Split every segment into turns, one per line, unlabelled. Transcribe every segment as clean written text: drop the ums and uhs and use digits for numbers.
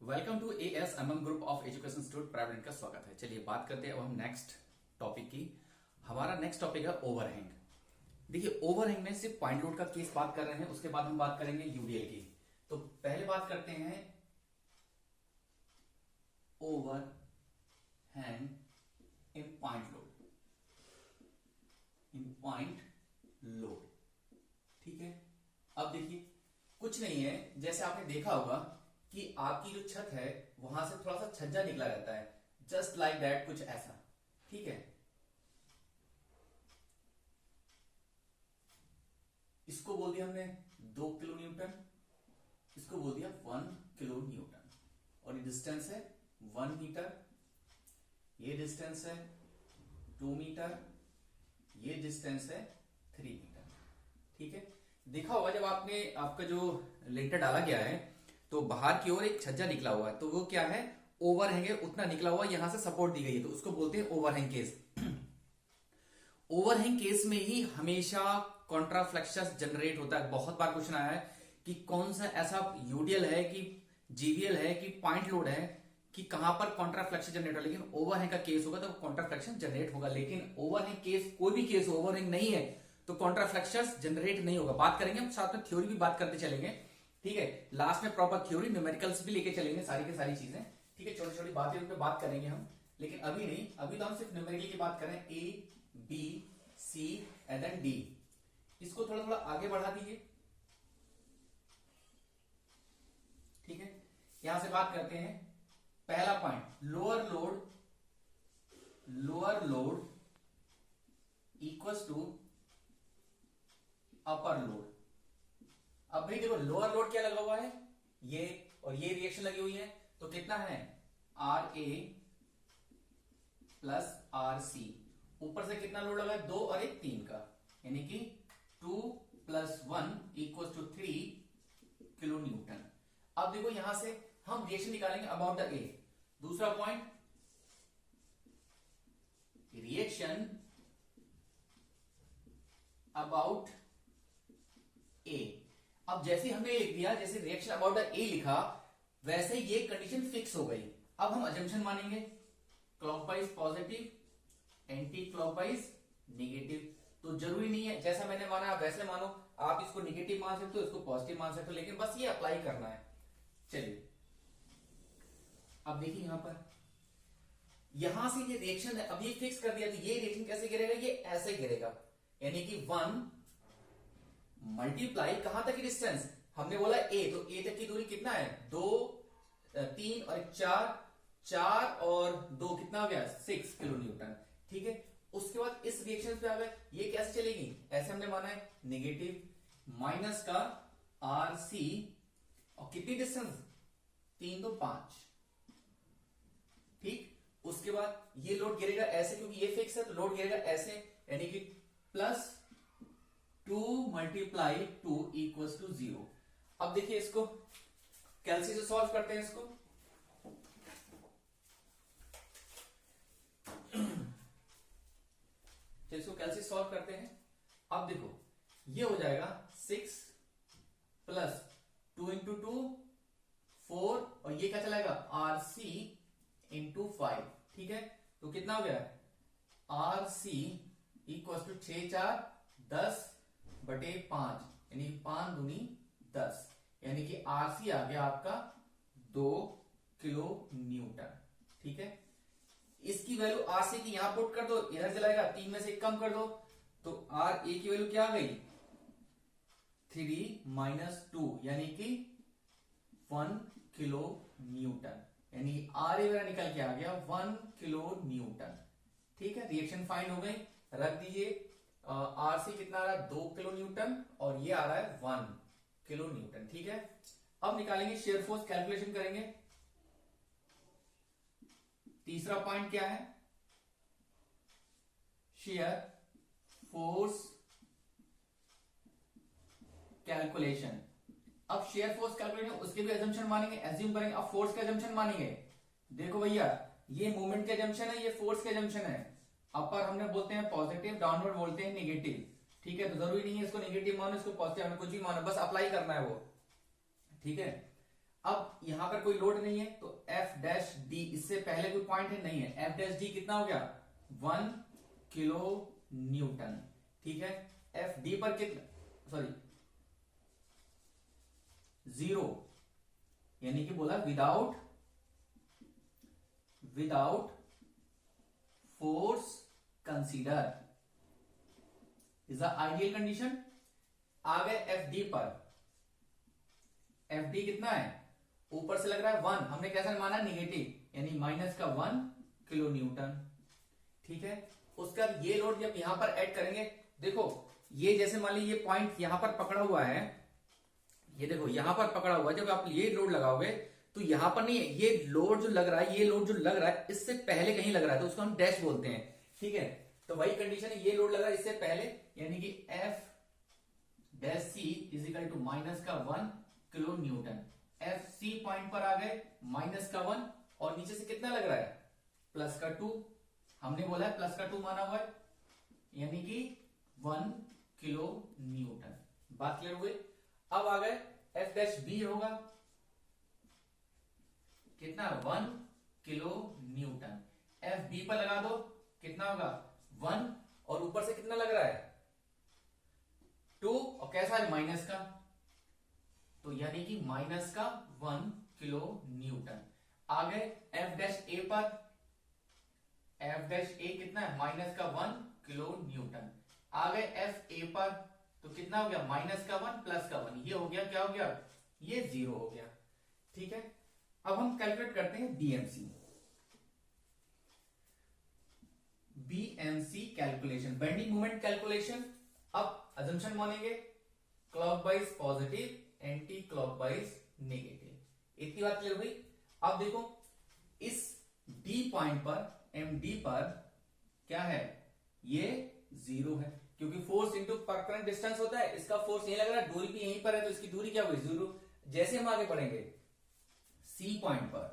Welcome to ASMM group of education institute private का स्वागत है। चलिए बात करते हैं अब हम नेक्स्ट टॉपिक की। हमारा नेक्स्ट टॉपिक है ओवरहैंग। देखिए ओवरहैंग में सिर्फ पॉइंट लोड का केस बात कर रहे हैं, उसके बाद हम बात करेंगे यूडीएल की। तो पहले बात करते हैं ओवरहैंग इन पॉइंट लोड, इन पॉइंट लोड। ठीक है, अब देखिए कुछ नहीं है, जैसे आपने देखा होगा कि आपकी जो छत है वहां से थोड़ा सा छज्जा निकला रहता है, जस्ट लाइक दैट, कुछ ऐसा। ठीक है, इसको बोल दिया हमने 2 किलो न्यूटन, इसको बोल दिया 1 किलो न्यूटन, और ये डिस्टेंस है 1 मीटर, ये डिस्टेंस है 2 मीटर, ये डिस्टेंस है 3 मीटर। ठीक है, देखा होगा जब आपका जो लिंटर डाला गया है तो बाहर की ओर एक छज्जा निकला हुआ है, तो वो क्या है, ओवरहैंग है, उतना निकला हुआ, यहां से सपोर्ट दी गई है, तो उसको बोलते हैं ओवरहैंग केस। ओवरहैंग केस में ही हमेशा कॉन्ट्राफ्लेक्शस जनरेट होता है। बहुत बार क्वेश्चन आया है कि कौन सा ऐसा यूडीएल है कि जीवीएल है कि पॉइंट लोड है कि कहां पर कॉन्ट्राफ्लेक्शन जनरेट हो, लेकिन ओवरहैंग का केस होगा तो कॉन्ट्राफ्लेक्शन जनरेट होगा। लेकिन ओवरहैंग केस, कोई भी केस ओवरहैंग नहीं है तो कॉन्ट्राफ्लेक्शंस जनरेट नहीं होगा। बात करेंगे हम, साथ में थ्योरी भी बात करते चलेंगे। ठीक है, लास्ट में प्रॉपर थ्योरी, न्यूमेरिकल्स भी लेके चलेंगे, सारी की सारी चीजें। ठीक है, छोटी छोटी बातें उन पे बात करेंगे हम, लेकिन अभी नहीं, अभी तो हम सिर्फ न्यूमेरिकल की बात करें। A B C and then D, इसको थोड़ा थोड़ा आगे बढ़ा दीजिए। ठीक है, यहां से बात करते हैं। पहला point, lower load equals to upper load. अब भाई देखो, लोअर लोड क्या लगा हुआ है, ये और ये रिएक्शन लगी हुई है, तो कितना है, R A plus R C. ऊपर से कितना लोड लगा है, 2 और 1 3 का, यानी कि 2 + 1 = 3 किलो न्यूटन। अब देखो यहां से हम रिएक्शन निकालेंगे अबाउट द ए। दूसरा पॉइंट, रिएक्शन अबाउट ए। अब जैसे हमने लिख दिया, जैसे रिएक्शन अबाउट द ए लिखा, वैसे ये कंडीशन फिक्स हो गई। अब हम अजम्पशन मानेंगे, clockwise positive, anti clockwise negative. तो जरूरी नहीं है जैसा मैंने माना आप वैसे मानो, आप इसको नेगेटिव मान सकते हो, इसको पॉजिटिव मान सकते हो, लेकिन बस ये अप्लाई करना है। चलिए अब देखिए यहां पर, यहां से ये रिएक्शन है, अब ये फिक्स कर दिया, तो ये रिएक्शन कैसे गिरेगा, ये ऐसे गिरेगा, यानी कि 1 मल्टीप्लाई कहां तक की डिस्टेंस, हमने बोला ए, तो ए तक की दूरी कितना है, 2 3 और 4, 4 और 2 कितना हो गया, 6 किलो न्यूटन। ठीक है, उसके बाद इस रिएक्शन पे आ गए, ये कैसे चलेगी, ऐसे हमने माना है नेगेटिव माइनस का आर सी, और कितनी डिस्टेंस, 3 तो 5। ठीक, उसके बाद ये लोड गिरेगा ऐसे, क्योंकि ये फिक्स है तो लोड गिरेगा ऐसे, यानी कि +2 × 2 = 0। अब देखिए इसको कैलसी से सॉल्व करते हैं इसको। तो इसको कैलसी सॉल्व करते हैं। अब देखो ये हो जाएगा 6 + 2 × 2 4, और ये क्या चलाएगा, आर सी × 5। ठीक है, तो कितना हो गया, आर सी = 6 4 10/5, यानी 5 दूनी 10, यानी कि आर सी आ गया आपका 2 किलो न्यूटन। ठीक है, इसकी वैल्यू आर सी की यहां पुट कर दो, इधर चलाएगा, 3 में से 1 कम कर दो, तो आर ए की वैल्यू क्या आ गई, 3 - 2, यानी कि 1 किलो न्यूटन, यानी आर ए मेरा निकल के आ गया 1 किलो न्यूटन। ठीक है, रिएक्शन फाइंड हो गई, रख दीजिए। आर सी कितना आ रहा है, 2 किलो न्यूटन, और ये आ रहा है 1 किलो न्यूटन। ठीक है, अब निकालेंगे शेयर फोर्स, कैलकुलेशन करेंगे। तीसरा पॉइंट क्या है, शेयर फोर्स कैलकुलेशन। अब शेयर फोर्स कैलकुलेशन, उसके भी अजम्पशन मानेंगे, एज्यूम करेंगे। अब फोर्स के अजम्पशन मानेंगे, देखो भैया ये मूवमेंट के अजम्पशन है, ये फोर्स के अजम्पशन है। अपर हमने बोलते हैं पॉजिटिव, डाउनवर्ड बोलते हैं नेगेटिव। ठीक है, तो जरूरी नहीं है इसको नेगेटिव मानो, इसको पॉजिटिव, हमें कुछ भी मानो, बस अप्लाई करना है वो। ठीक है, अब यहां पर कोई लोड नहीं है तो एफ डैश डी, इससे पहले कोई पॉइंट है नहीं है, एफ डैश डी कितना हो गया 1 किलो न्यूटन। ठीक है, एफ डी पर कितना, सॉरी 0, यानी कि बोला without force consider is the ideal condition. आ गए एफ डी पर, एफ डी कितना है, ऊपर से लग रहा है 1, हमने कैसा माना नेगेटिव, यानी माइनस का 1 किलो न्यूटन। ठीक है, उसका ये लोड जब यहां पर ऐड करेंगे, देखो ये जैसे मान लीजिए ये पॉइंट यहां पर पकड़ा हुआ है, ये देखो यहां पर पकड़ा हुआ है, जब आप ये लोड लगाओगे तो यहां पर नहीं है, ये लोड जो लग रहा है, ये लोड जो लग रहा है इससे पहले कहीं लग रहा है तो उसको हम डैश बोलते हैं। ठीक है, तो वही कंडीशन है, ये लोड लग रहा है इससे पहले, यानी कि F dash C is equal to minus का 1 kilo newton. F C point पर आ गए माइनस का 1 और नीचे से कितना लग रहा है प्लस का 2, हमने बोला है प्लस का 2 माना हुआ है, यानी कि 1 किलो न्यूटन। बात क्लियर हुई। अब आ गए एफ डैश बी होगा कितना 1 किलो न्यूटन। एफ बी पर लगा दो कितना होगा 1 और ऊपर से कितना लग रहा है 2 और कैसा है माइनस का, तो यानी कि माइनस का 1 किलो न्यूटन। आ गए एफ डैश ए पर, एफ डैश ए कितना है माइनस का 1 किलो न्यूटन। आ गए एफ ए पर तो कितना हो गया माइनस का 1 प्लस का 1, ये हो गया क्या हो गया, ये 0 हो गया। ठीक है, अब हम कैलकुलेट करते हैं BMC. BMC calculation, bending moment calculation. अब अजम्पशन मानेंगे clockwise positive, anti clockwise negative, इतनी बात क्लियर हुई। अब देखो इस डी पॉइंट पर, एम डी पर क्या है, ये 0 है, क्योंकि फोर्स इंटू परपेंडिकुलर डिस्टेंस होता है, इसका फोर्स यही लग रहा है, दूरी भी यहीं पर है तो इसकी दूरी क्या हुई 0। जैसे हम आगे बढ़ेंगे सी पॉइंट पर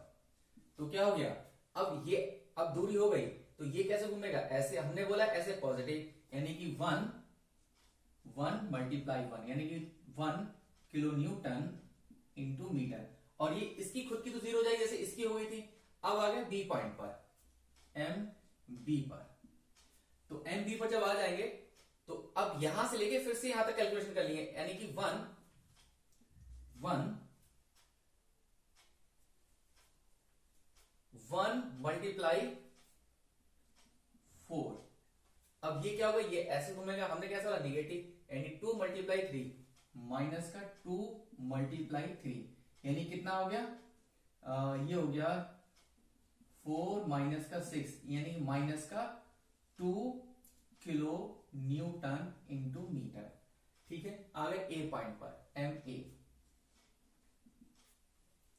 तो क्या हो गया, अब ये अब दूरी हो गई तो ये कैसे घूमेगा, ऐसे हमने बोला ऐसे पॉजिटिव, यानी कि 1 मल्टीप्लाई 1 यानी कि 1 किलो न्यूटन इंटू मीटर, और ये इसकी खुद की तो 0 हो जाएगी जैसे इसकी हो गई थी। अब आ गया बी पॉइंट पर, एम बी पर, तो एम बी पर जब आ जाएंगे तो अब यहां से लेके फिर से यहां तक कैलकुलेशन कर लिए, यानी कि 1 मल्टीप्लाई 4। अब ये क्या होगा, ये ऐसे घूमेगा, हमने कैसा बोला नेगेटिव, यानी 2 मल्टीप्लाई 3 माइनस का 2 मल्टीप्लाई 3, यानी कितना हो गया ये हो गया 4 माइनस का 6, यानी माइनस का 2 किलो न्यूटन इंटू मीटर। ठीक है, आ गए ए पॉइंट पर एम ए।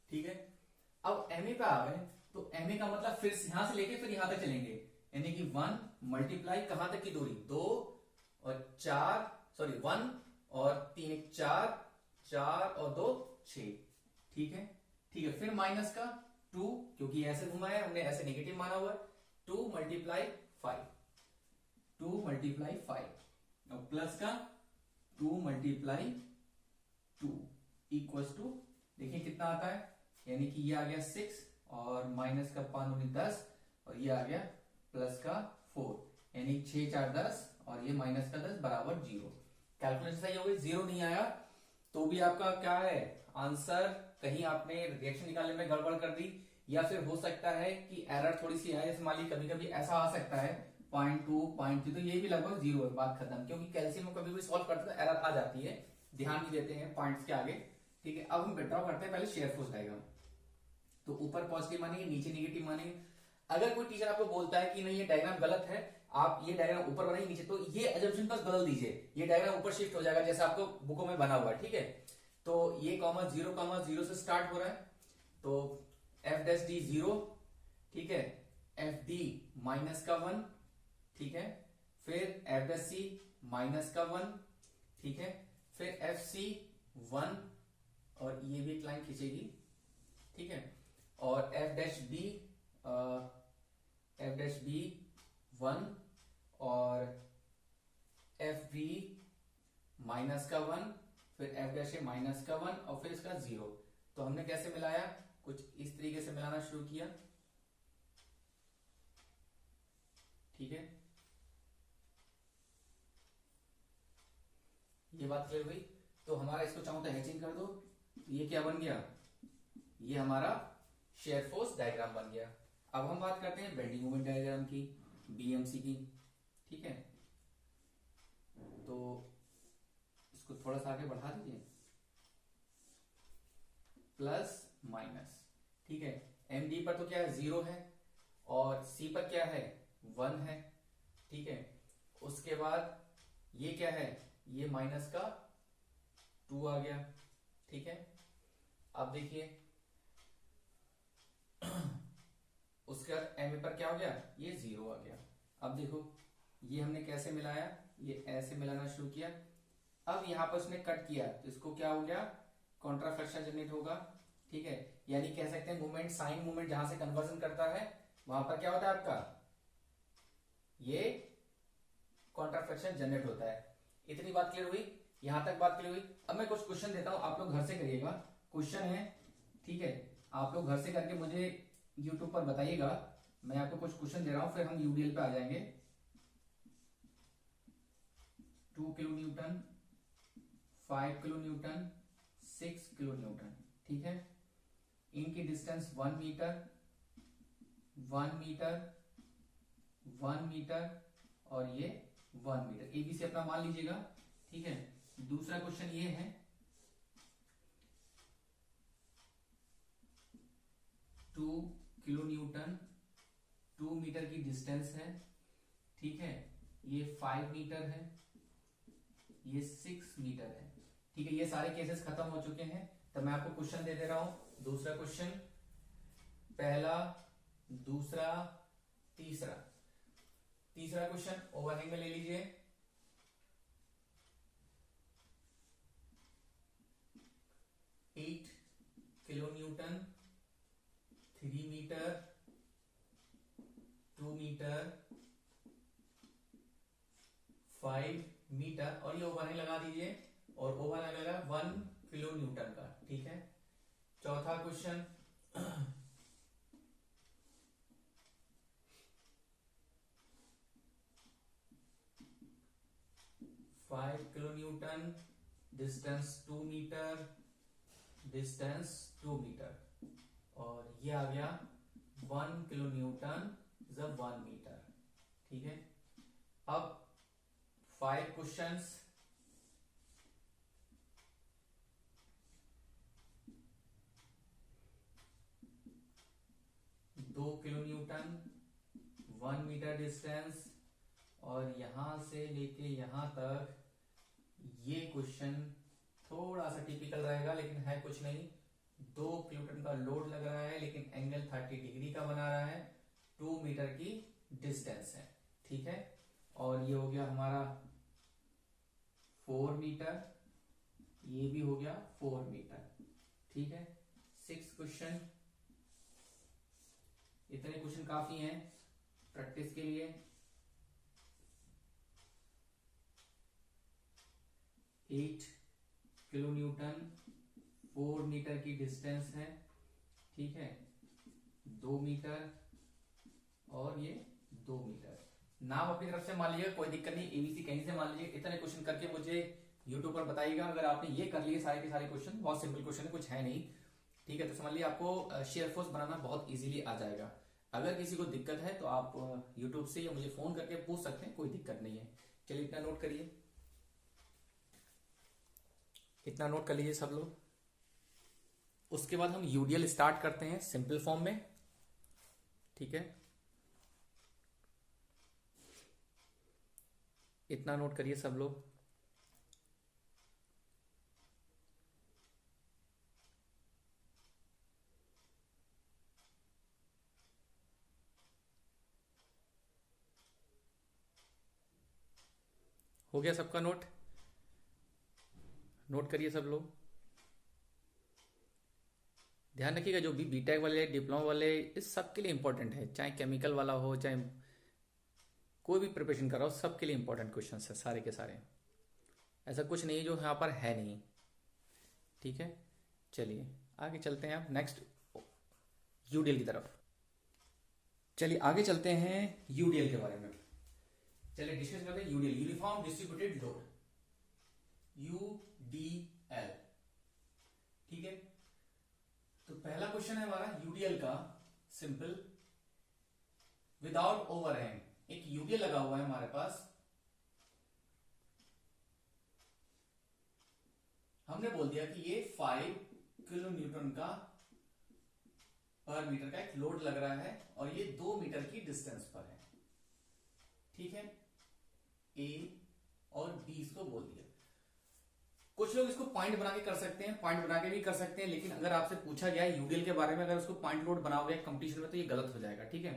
ठीक है, अब एम ए पे आ गए तो एम ए का मतलब फिर यहां से लेके फिर यहां तक चलेंगे, यानी कि 1 मल्टीप्लाई कहां तक की दूरी 2 और 4, सॉरी 1 और 3 4 और 2 6। ठीक है, ठीक है, फिर माइनस का 2, क्योंकि ऐसे घुमा है हमने, ऐसे नेगेटिव माना हुआ है, 2 मल्टीप्लाई 5 और प्लस का 2 मल्टीप्लाई 2 इक्वल्स टू, देखिए कितना आता है, यानी कि ये आ गया 6 और माइनस का 5 10 और ये आ गया प्लस का 4, यानी 6 4 10 और ये माइनस का 10 बराबर 0। कैलकुलेशन सही हो गई, 0 नहीं आया तो भी आपका क्या है आंसर, कहीं आपने रिएक्शन निकालने में गड़बड़ कर दी, या फिर हो सकता है कि एरर थोड़ी सी आए, जैसे मान ली कभी कभी ऐसा आ सकता है 0.2 0.3, तो ये भी लगभग 0 है, बात खत्म, क्योंकि कैल्शियम में कभी भी सॉल्व करते तो एरर आ जाती है, ध्यान नहीं देते हैं पॉइंट्स के आगे। ठीक है, अब हम विड्रॉ करते हैं पहले शेयर फोर्स डायग्राम। तो ऊपर पॉजिटिव मानेंगे, नीचे नेगेटिव मानेंगे। अगर कोई टीचर आपको बोलता है कि नहीं ये डायग्राम गलत है, आप ये डायग्राम ऊपर बनाइए नीचे, तो ये अजम्पशन बस बदल दीजिए, ये डायग्राम ऊपर शिफ्ट हो जाएगा जैसे आपको बुकों में बना हुआ है। ठीक है, तो ये कॉमा 0 से स्टार्ट हो रहा है, तो एफ डैश डी 0, ठीक है, एफ डी माइनस का 1, ठीक है, फिर एफ डैश सी माइनस का 1, ठीक है, फिर एफ सी 1 और ये भी एक लाइन खींचेगी, ठीक है, और एफ डैश बी 1 और एफ बी माइनस का 1, फिर एफ डैश ए माइनस का 1 और फिर इसका 0, तो हमने कैसे मिलाया, कुछ इस तरीके से मिलाना शुरू किया, ठीक है, ये बात क्लियर हुई। तो हमारा इसको चाहूं तो हैचिंग कर दो, ये क्या बन गया, ये हमारा शेयर फोर्स डायग्राम बन गया। अब हम बात करते हैं बेंडिंग मोमेंट डायग्राम की, बीएमसी की, ठीक है। तो इसको थोड़ा सा आगे बढ़ा दीजिए, प्लस माइनस, ठीक है। एम डी पर तो क्या है, 0 है, और सी पर क्या है, 1 है, ठीक है। उसके बाद ये क्या है, ये माइनस का 2 आ गया, ठीक है। अब देखिए उसके बाद एम पर क्या हो गया, ये 0 आ गया। अब देखो ये हमने कैसे मिलाया, ये ऐसे मिलाना शुरू किया। अब यहां पर उसने कट किया तो इसको क्या हो गया, कॉन्ट्राफ्लेक्शन जनरेट होगा, ठीक है। यानी कह सकते हैं मूवमेंट, साइन मूवमेंट जहां से कन्वर्जन करता है वहां पर क्या होता है आपका, ये कॉन्ट्राफ्लेक्शन जनरेट होता है। इतनी बात क्लियर हुई, यहां तक बात क्लियर हुई। अब मैं कुछ क्वेश्चन देता हूं, आप लोग घर से करिएगा, क्वेश्चन है, ठीक है। आप लोग घर से करके मुझे यूट्यूब पर बताइएगा। मैं आपको कुछ क्वेश्चन दे रहा हूं, फिर हम यूडीएल पे आ जाएंगे। 2 kilo Newton, 5 kilo Newton, 6 kilo Newton, ठीक है। इनकी डिस्टेंस 1 मीटर, 1 मीटर, 1 मीटर, और ये 1 मीटर, एबीसी अपना मान लीजिएगा, ठीक है। दूसरा क्वेश्चन ये है, 2 किलो न्यूटन, 2 मीटर की डिस्टेंस है, ठीक है। ये 5 मीटर है, ये 6 मीटर है, ठीक है। ये सारे केसेस खत्म हो चुके हैं, तो मैं आपको क्वेश्चन दे रहा हूं। दूसरा क्वेश्चन, पहला, दूसरा, तीसरा। तीसरा क्वेश्चन ओवरहैंग में ले लीजिए, 8 kilo newton, 3 metre, 2 metre, 5 metre, और ये ओवरहैंग लगा दीजिए, और ओवरहैंग लगा 1 किलो न्यूटन का, ठीक है। चौथा question, 5 kilo newton, distance 2 metre, distance 2 metre, और ये आ गया 1 किलो न्यूटन इज 1 मीटर, ठीक है। अब 5 क्वेश्चंस, दो किलो न्यूटन, 1 मीटर डिस्टेंस, और यहां से लेके यहां तक, ये क्वेश्चन थोड़ा सा टिपिकल रहेगा, लेकिन है कुछ नहीं। 2 किलोन्यूटन का लोड लग रहा है, लेकिन एंगल 30 डिग्री का बना रहा है, 2 मीटर की डिस्टेंस है, ठीक है। और ये हो गया हमारा 4 मीटर, ये भी हो गया 4 मीटर, ठीक है। 6 क्वेश्चन, इतने क्वेश्चन काफी हैं प्रैक्टिस के लिए। 8 किलो न्यूटन, 4 मीटर की डिस्टेंस है, ठीक है, 2 मीटर, और ये 2 मीटर। नाम अपनी तरफ से मान लीजिएगा, कोई दिक्कत नहीं, एबीसी कहीं से मान लीजिए। इतने क्वेश्चन करके मुझे यूट्यूब पर बताइएगा। अगर आपने ये कर लिए सारे के सारे क्वेश्चन, बहुत सिंपल क्वेश्चन है, कुछ है नहीं, ठीक है। तो समझ लिया आपको शेयर फोर्स बनाना बहुत इजीली आ जाएगा। अगर किसी को दिक्कत है तो आप यूट्यूब से या मुझे फोन करके पूछ सकते हैं, कोई दिक्कत नहीं है। चलिए इतना नोट करिए, इतना नोट कर लीजिए सब लोग। उसके बाद हम यूडीएल स्टार्ट करते हैं सिंपल फॉर्म में, ठीक है। इतना नोट करिए सब लोग। हो गया सबका नोट? नोट करिए सब लोग। ध्यान रखिएगा, जो भी बीटेक वाले, डिप्लोमा वाले, इस सब के लिए इंपॉर्टेंट है, चाहे केमिकल वाला हो, चाहे कोई भी प्रिपरेशन कर रहा हो, सबके लिए इंपॉर्टेंट क्वेश्चन है सारे के सारे। ऐसा कुछ नहीं जो यहाँ पर है नहीं, ठीक है। चलिए आगे चलते हैं आप नेक्स्ट यूडीएल की तरफ। चलिए आगे चलते हैं यूडीएल के बारे में। चलिए डिस्कस करते हैं UDL, uniform distributed load, UDL. ठीक है, तो पहला क्वेश्चन है हमारा यूडीएल का, सिंपल, विदाउट ओवरहैंग। एक यूडीएल लगा हुआ है हमारे पास, हमने बोल दिया कि ये 5 किलो न्यूटन का पर मीटर का एक लोड लग रहा है और ये 2 मीटर की डिस्टेंस पर है। ठीक है, ए और बी इसको बोल दिया। कुछ लोग इसको पॉइंट बना के कर सकते हैं, पॉइंट बना के भी कर सकते हैं, लेकिन अगर आपसे पूछा गया है यूडीएल के बारे में, अगर उसको पॉइंट लोड बनाओगे कंपटीशन में तो ये गलत हो जाएगा। ठीक है,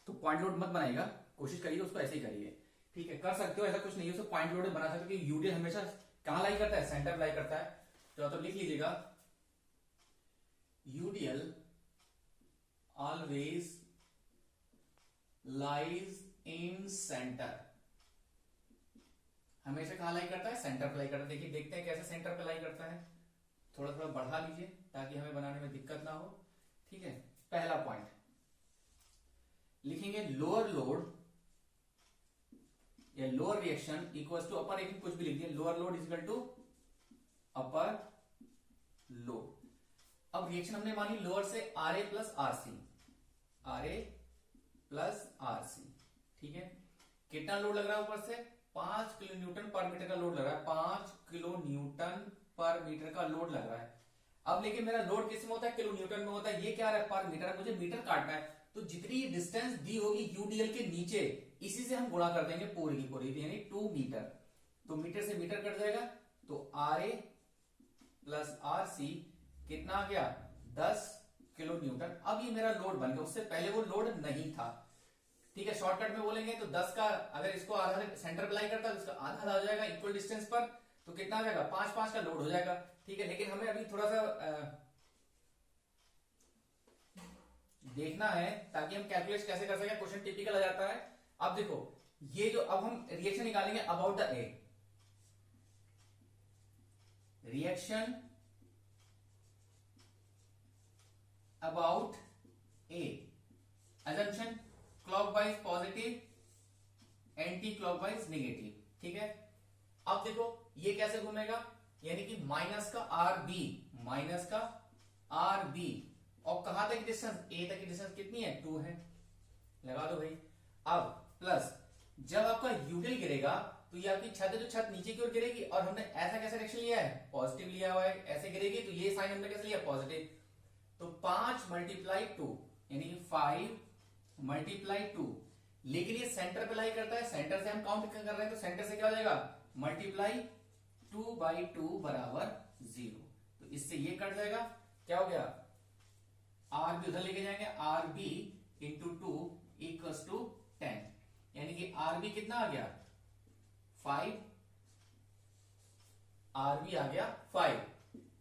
तो पॉइंट लोड मत बनाएगा, कोशिश करिए उसको ऐसे ही करिए। ठीक है, कर सकते हो, ऐसा कुछ नहीं है, उसको पॉइंट लोड बना सकते हो कि यूडीएल हमेशा कहां लाई करता है, सेंटर लाई करता है। तो लिख लीजिएगा, UDL always lies in centre. हमेशा कहां लाई करता है, सेंटर पे लाई करता है। देखिए, देखते हैं कैसे सेंटर पे लाई करता है। थोड़ा थोड़ा बढ़ा लीजिए ताकि हमें बनाने में दिक्कत ना हो। ठीक है, पहला पॉइंट लिखेंगे, लोअर लोड या lower reaction equals to upper reaction, कुछ भी लिख दिए, lower load is equal to upper load. अब रिएक्शन हमने मानी लोअर से R A plus R C, R A plus R C. ठीक है, कितना लोड लग रहा है ऊपर से, 5 किलो न्यूटन पर मीटर का लोड लग रहा है, 5 किलो न्यूटन पर मीटर का लोड लग रहा है। अब लेकिन मेरा लोड किस में होता है, किलो न्यूटन में होता है, ये क्या है, पर मीटर है, मुझे मीटर काटना है। तो जितनी डिस्टेंस दी होगी यूडीएल के नीचे, इसी से हम गुणा कर देंगे पूरी की पूरी, यानी 2 मीटर। तो मीटर से मीटर कट जाएगा, तो R A plus R C कितना आ गया, 10 किलो न्यूटन। अब ये मेरा लोड बन गया, उससे पहले वो लोड नहीं था। ठीक है, शॉर्टकट में बोलेंगे तो 10 का, अगर इसको आधा सेंटर पे लाई करता है तो इसका आधा हो जाएगा इक्वल डिस्टेंस पर, तो कितना आ जाएगा, 5-5 का लोड हो जाएगा। ठीक है, लेकिन हमें अभी थोड़ा सा देखना है ताकि हम कैलकुलेट कैसे कर सके, क्वेश्चन टिपिकल आ जाता है। अब देखो, ये जो अब हम रिएक्शन निकालेंगे about the A, reaction about A, assumption clockwise positive, anti clockwise negative. ठीक है, अब देखो ये कैसे घूमेगा, यानी कि माइनस का आर बी, माइनस का आर बी, और कहां तक डिस्टेंस, ए तक की डिस्टेंस कितनी है, 2 है, लगा दो भाई। अब प्लस जब आपका यूडीएल गिरेगा तो ये आपकी छत है, जो छत नीचे की ओर गिरेगी, और हमने ऐसा कैसे डायरेक्शन लिया है, पॉजिटिव लिया हुआ है, ऐसे गिरेगी तो ये साइन हमने कैसे लिया, पॉजिटिव। तो 5 मल्टीप्लाई 2 यानी कि 5 मल्टीप्लाई 2, लेकिन ये सेंटर पे लाई करता है, सेंटर से हम काउंट कर रहे हैं, तो सेंटर से क्या हो जाएगा, मल्टीप्लाई 2/2 बराबर 0। तो इससे ये कट जाएगा, क्या हो गया, आर बी उधर लेके जाएंगे, R B into 2 equals to 10, यानी कि आर बी कितना आ गया, 5, आर बी आ गया 5,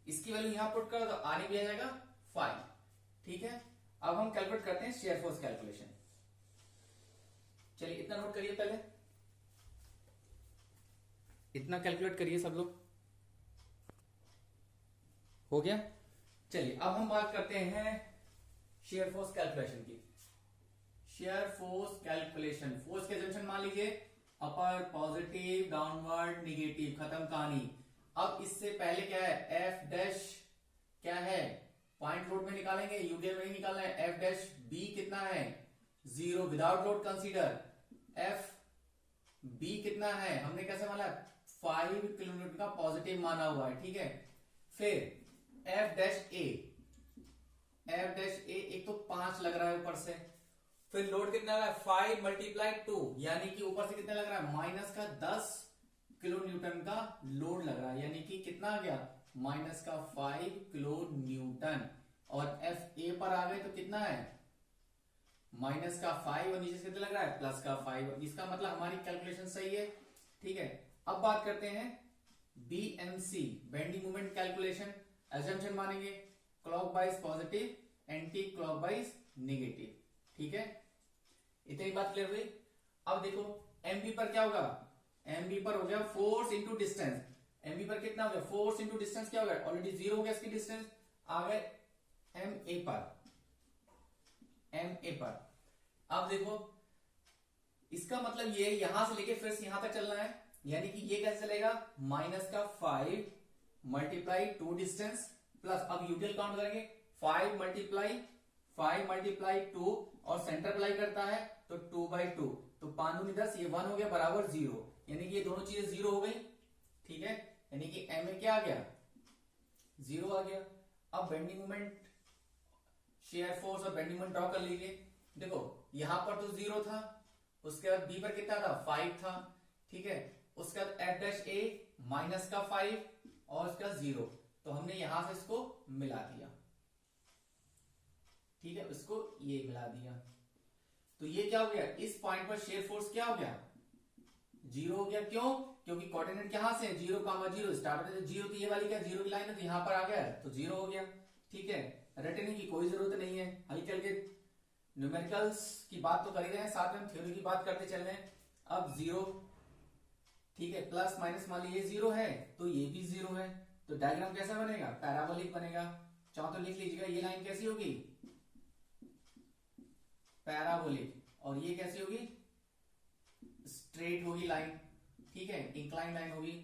इसकी वैल्यू यहां पुट करो तो आर बी आ जाएगा 5। ठीक है, अब हम कैलकुलेट करते हैं शेयर फोर्स कैलकुलेशन। चलिए इतना नोट करिए, पहले इतना कैलकुलेट करिए सब लोग, हो गया। चलिए अब हम बात करते हैं शेयर फोर्स कैलकुलेशन की। शेयर फोर्स कैलकुलेशन, फोर्स के असम्पशन मान लीजिए अपर पॉजिटिव, डाउनवर्ड नेगेटिव, खत्म कहानी। अब इससे पहले क्या है, एफ डैश क्या है, पॉइंट लोड में निकालेंगे, यूडीएल में ही निकालना है। एफ डैश बी कितना है, 0, without load consider. F B कितना है, हमने कैसे माना, 5 किलोमीटर का पॉजिटिव माना हुआ है। ठीक है, फिर एफ डैश ए, एफ डैश ए एक तो 5 लग रहा है ऊपर से, फिर लोड कितना लगा, 5 मल्टीप्लाई 2, यानी कि ऊपर से कितना लग रहा है, माइनस का 10 किलो न्यूटन का लोड लग रहा है, यानी कि कितना आ गया, माइनस का 5 किलो न्यूटन। और एफ ए पर आ गए तो कितना है, माइनस का 5, और नीचे से कितना लग रहा है, प्लस का 5। इसका मतलब हमारी कैलकुलेशन सही है। ठीक है, अब बात करते हैं BMC, bending moment calculation. Assumption मानेंगे clockwise positive, anti clockwise negative. ठीक है, इतनी बात क्लियर हुई। अब देखो एमबी पर क्या होगा, एमबी पर हो गया फोर्स इंटू डिस्टेंस। एमबी पर कितना हो गया, फोर्स इंटू डिस्टेंस क्या हो गया, ऑलरेडी 0 हो गया इसकी डिस्टेंस, आ गए एम ए पर। अब देखो इसका मतलब ये यहां से लेके फिर से यहां तक चलना है, यानी कि ये कैसे चलेगा, माइनस का 5 मल्टीप्लाई 2 डिस्टेंस प्लस, अब यूटीएल काउंट करेंगे, 5 मल्टीप्लाई 2 और सेंटर अप्लाई करता है तो 2/2, तो 5 दूनी 10, ये 1 हो गया बराबर 0, यानी कि ये दोनों चीजें 0 हो गई। ठीक है, यानी कि एम ए क्या आ गया, 0 आ गया। अब बेंडिंग मोमेंट, शेयर फोर्स और बेंडिंग मोमेंट ड्रॉ कर लीजिए। देखो यहां पर तो 0 था, उसके बाद बी पर कितना था, 5 था। ठीक है, उसके बाद एफ डैश ए माइनस का 5 और उसका 0, तो हमने यहां से इसको मिला दिया। ठीक है, इसको ये मिला दिया, तो ये क्या हो गया, इस पॉइंट पर शेयर फोर्स क्या हो गया, 0 हो गया। क्यों, क्योंकि कोऑर्डिनेट कहां से, 0,0 स्टार्ट होते, 0 तो ये वाली क्या 0 की लाइन है, तो यहां पर आ गया तो 0 हो गया। ठीक है, रटने की कोई जरूरत नहीं है, हल्के हल्के न्यूमेरिकल्स की बात तो कर ही रहे हैं, साथ में हम थ्योरी की बात करते चल रहे हैं। अब 0, ठीक है, प्लस माइनस मान लीजिए 0 है तो ये भी 0 है, तो डायग्राम कैसा बनेगा, पैराबोलिक बनेगा। चाहो तो लिख लीजिएगा, ये लाइन कैसी होगी, पैराबोलिक, और ये कैसी होगी, स्ट्रेट होगी लाइन। ठीक है, इंक्लाइन लाइन होगी,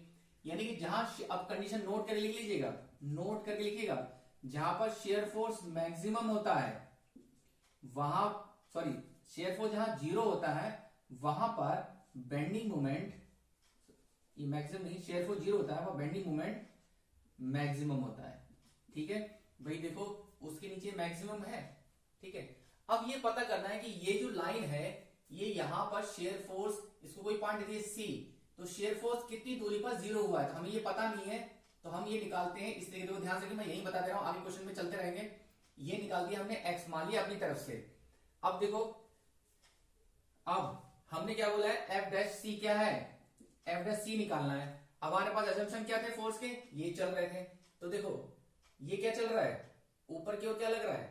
यानी कि जहां, अब कंडीशन नोट करके लिख लीजिएगा, नोट करके लिखिएगा, जहां पर शेयर फोर्स मैक्सिमम होता है वहां, सॉरी शेयर फोर्स जहां 0 होता है वहां पर बेंडिंग मोमेंट, ये मैक्सिमम नहीं, शेयर फोर्स 0 होता है वहां बेंडिंग मोमेंट मैक्सिमम होता है। ठीक है भाई, देखो उसके नीचे मैक्सिमम है। ठीक है, अब ये पता करना है कि ये जो लाइन है, ये यहां पर शेयर फोर्स, इसको कोई पॉइंट दीजिए सी, तो शेयर फोर्स कितनी दूरी पर 0 हुआ है, तो हमें ये पता नहीं है, तो हम ये निकालते हैं इस तरीके से। ध्यान से कि मैं यही बता दे रहा हूं, आगे क्वेश्चन में चलते रहेंगे। ये निकाल दिया हमने एक्स, मान लिया अपनी तरफ से। अब देखो, अब हमने क्या बोला है, एफ डैश सी क्या है, एफ डैश सी निकालना है। अब हमारे पास अजम्पशन क्या थे फोर्स के, ये चल रहे थे, तो देखो ये क्या चल रहा है, ऊपर की ओर क्या लग रहा है।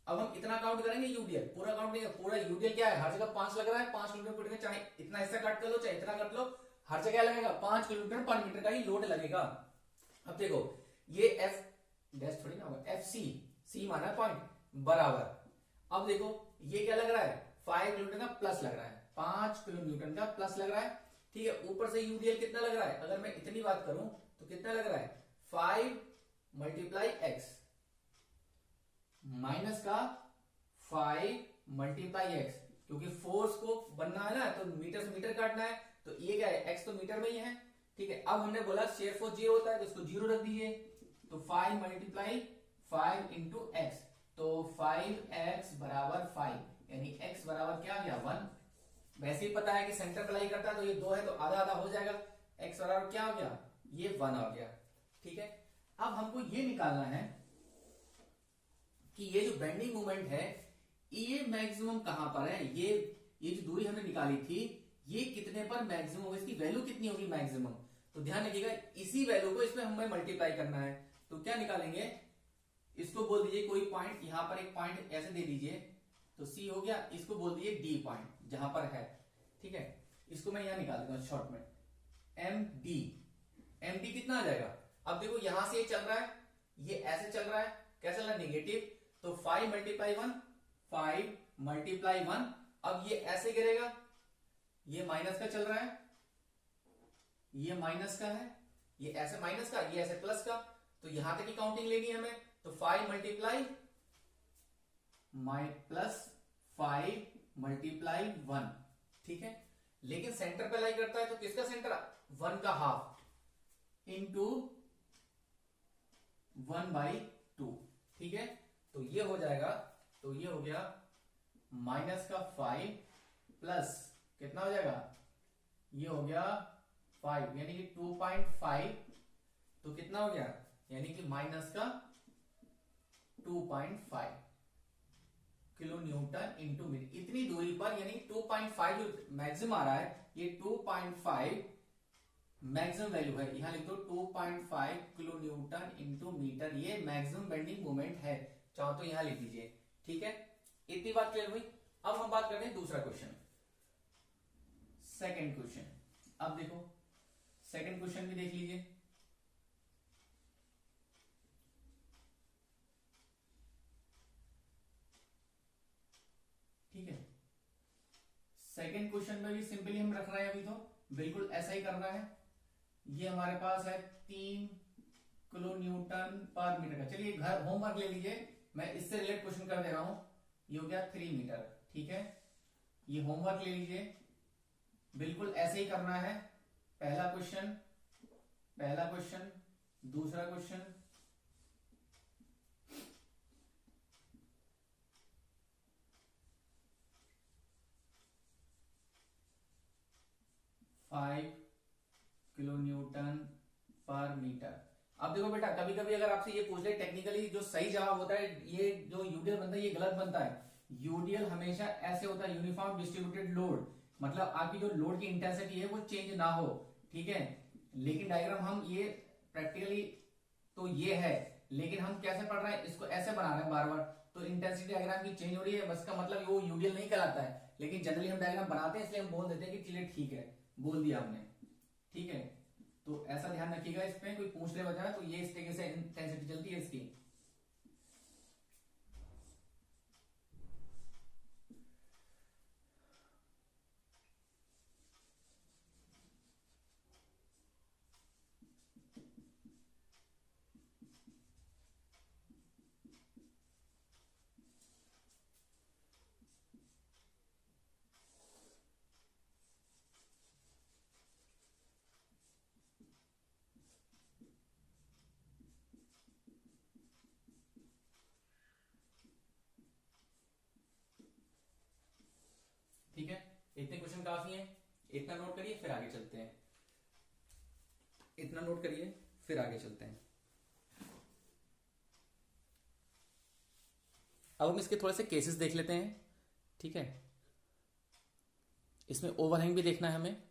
अब हम इतना काउंट करेंगे यूडीएल, पूरा काउंट नहीं, पूरा यूडीएल क्या है, हर जगह 5 लग रहा है, 5 किलोमीटर, चाहे इतना हिस्सा काट कर लो चाहे इतना काट लो, हर जगह लगेगा 5 किलोमीटर पर मीटर का ही लोड लगेगा। अब देखो ये एफ डैश थोड़ी ना होगा, एफ सी, सी माना पॉइंट बराबर। अब देखो ये क्या लग रहा है, 5 किलोमीटर का प्लस लग रहा है, 5 किलोमीटर का प्लस लग रहा है। ठीक है, ऊपर से यूडीएल कितना लग रहा है, अगर मैं इतनी बात करूं तो कितना लग रहा है, 5 मल्टीप्लाई एक्स माइनस का 5 मल्टीप्लाई एक्स, क्योंकि फोर्स को बनना है ना तो मीटर से मीटर काटना है, तो ये क्या है, एक्स तो मीटर में ही है। ठीक है, अब हमने बोला शेयर फोर्स 0 होता है तो इसको 0 रख दीजिए, तो 5 मल्टीप्लाई 5 इंटू एक्स, तो 5x बराबर 5, यानी x बराबर क्या आ गया, 1। वैसे ही पता है कि सेंटर अप्लाई करता है तो ये 2 है तो आधा आधा हो जाएगा, x बराबर क्या हो गया, ये 1 आ गया। ठीक है, अब हमको ये निकालना है कि ये जो बेंडिंग मोमेंट है ये मैक्सिमम कहां पर है, ये जो दूरी हमने निकाली थी ये कितने पर मैक्सिमम होगी, इसकी वैल्यू कितनी होगी मैक्सिमम। तो ध्यान रखिएगा इसी वैल्यू को इसमें हमें मल्टीप्लाई करना है, तो क्या निकालेंगे, इसको बोल दीजिए कोई पॉइंट, यहां पर एक पॉइंट ऐसे दे दीजिए, तो सी हो गया, इसको बोल दीजिए डी पॉइंट जहां पर है। ठीक है, इसको मैं यहां निकाल दूंगा शॉर्ट में, एम डी कितना आ जाएगा। अब देखो यहां से ये चल रहा है, ये ऐसे चल रहा है, क्या चल रहा है, नेगेटिव, तो 5 मल्टीप्लाई 1, 5 मल्टीप्लाई 1, अब ये ऐसे गिरेगा, ये माइनस का चल रहा है, ये माइनस का है, ये ऐसे माइनस का, ये ऐसे प्लस का, तो यहां तक की काउंटिंग लेनी है हमें, तो 5 मल्टीप्लाई प्लस 5 मल्टीप्लाई 1। ठीक है, लेकिन सेंटर पे लाई करता है तो किसका सेंटर, 1 का हाफ इंटू 1/2। ठीक है, तो ये हो जाएगा, तो ये हो गया माइनस का 5 प्लस कितना हो जाएगा, ये हो गया 5, यानी कि 2.5, तो कितना हो गया, यानी कि माइनस का 2.5 किलो न्यूटन इंटू मीटर, इतनी दूरी पर, यानी 2.5 जो मैक्सिमम आ रहा है, ये 2.5 मैक्सिमम वैल्यू है, यहां लिख दो 2.5 किलो न्यूटन इंटू मीटर, ये मैक्सिमम बेंडिंग मोमेंट है, चाहो तो यहां लिख दीजिए। ठीक है, इतनी बात क्लियर हुई। अब हम बात करते हैं दूसरा क्वेश्चन, सेकंड क्वेश्चन। अब देखो सेकंड क्वेश्चन भी देख लीजिए, सेकंड क्वेश्चन में भी सिंपली हम रख रहे हैं, अभी तो बिल्कुल ऐसा ही करना है। ये हमारे पास है 3 किलो न्यूटन पर मीटर का। चलिए घर होमवर्क ले लीजिए, मैं इससे रिलेटेड क्वेश्चन कर दे रहा हूं। ये हो गया 3 मीटर, ठीक है। ये होमवर्क ले लीजिए, बिल्कुल ऐसे ही करना है। पहला क्वेश्चन, दूसरा क्वेश्चन, फाइव किलो न्यूटन पर मीटर। अब देखो बेटा, कभी कभी अगर आपसे ये पूछ ले टेक्निकली, जो सही जवाब होता है, ये जो यूडीएल बनता है ये गलत बनता है। यूडीएल हमेशा ऐसे होता है, यूनिफॉर्म डिस्ट्रीब्यूटेड लोड, मतलब आपकी जो लोड की इंटेंसिटी है वो चेंज ना हो, ठीक है। लेकिन डायग्राम हम ये प्रैक्टिकली तो ये है, लेकिन हम कैसे पढ़ रहे हैं, इसको ऐसे बना रहे हैं बार बार, तो इंटेंसिटी डायग्राम की चेंज हो रही है, बस का मतलब वो यूडीएल नहीं कहलाता है। लेकिन जनरली हम डायग्राम बनाते हैं, इसलिए हम बोल देते हैं कि चलिए ठीक है, बोल दिया हमने, ठीक है। तो ऐसा ध्यान रखिएगा, इसमें कोई पूछ ले बचा तो ये इस तरीके से इंटेंसिटी चलती है इसकी। ठीक है, इतने क्वेश्चन काफी हैं, इतना नोट करिए फिर आगे चलते हैं। इतना नोट करिए फिर आगे चलते हैं। अब हम इसके थोड़े से केसेस देख लेते हैं, ठीक है। इसमें ओवरहैंग भी देखना है हमें,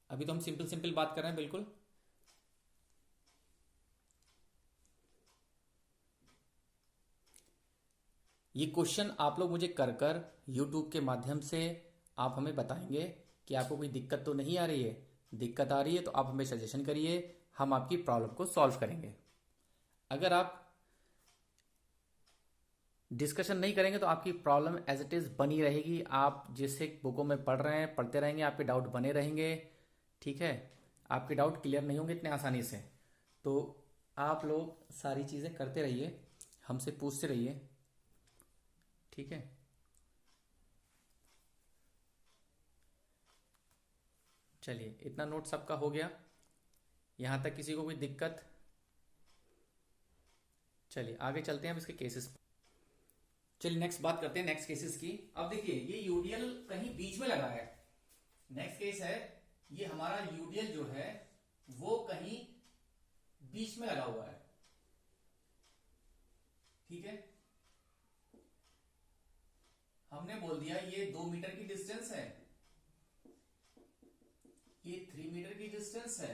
अभी तो हम सिंपल सिंपल बात कर रहे हैं बिल्कुल। ये क्वेश्चन आप लोग मुझे कर कर यूट्यूब के माध्यम से आप हमें बताएंगे कि आपको कोई दिक्कत तो नहीं आ रही है। दिक्कत आ रही है तो आप हमें सजेशन करिए, हम आपकी प्रॉब्लम को सॉल्व करेंगे। अगर आप डिस्कशन नहीं करेंगे तो आपकी प्रॉब्लम एज इट इज बनी रहेगी। आप जिससे बुकों में पढ़ रहे हैं पढ़ते रहेंगे, आपके डाउट बने रहेंगे, ठीक है। आपके डाउट क्लियर नहीं होंगे इतने आसानी से। तो आप लोग सारी चीज़ें करते रहिए, हमसे पूछते रहिए, ठीक है। चलिए, इतना नोट सबका हो गया, यहां तक किसी को कोई दिक्कत? चलिए आगे चलते हैं अब इसके केसेस। चलिए नेक्स्ट बात करते हैं नेक्स्ट केसेस की। अब देखिए ये यूडीएल कहीं बीच में लगा है। नेक्स्ट केस है, ये हमारा यूडीएल जो है वो कहीं बीच में लगा हुआ है, ठीक है। हमने बोल दिया ये 2 मीटर की डिस्टेंस है, ये 3 मीटर की डिस्टेंस है,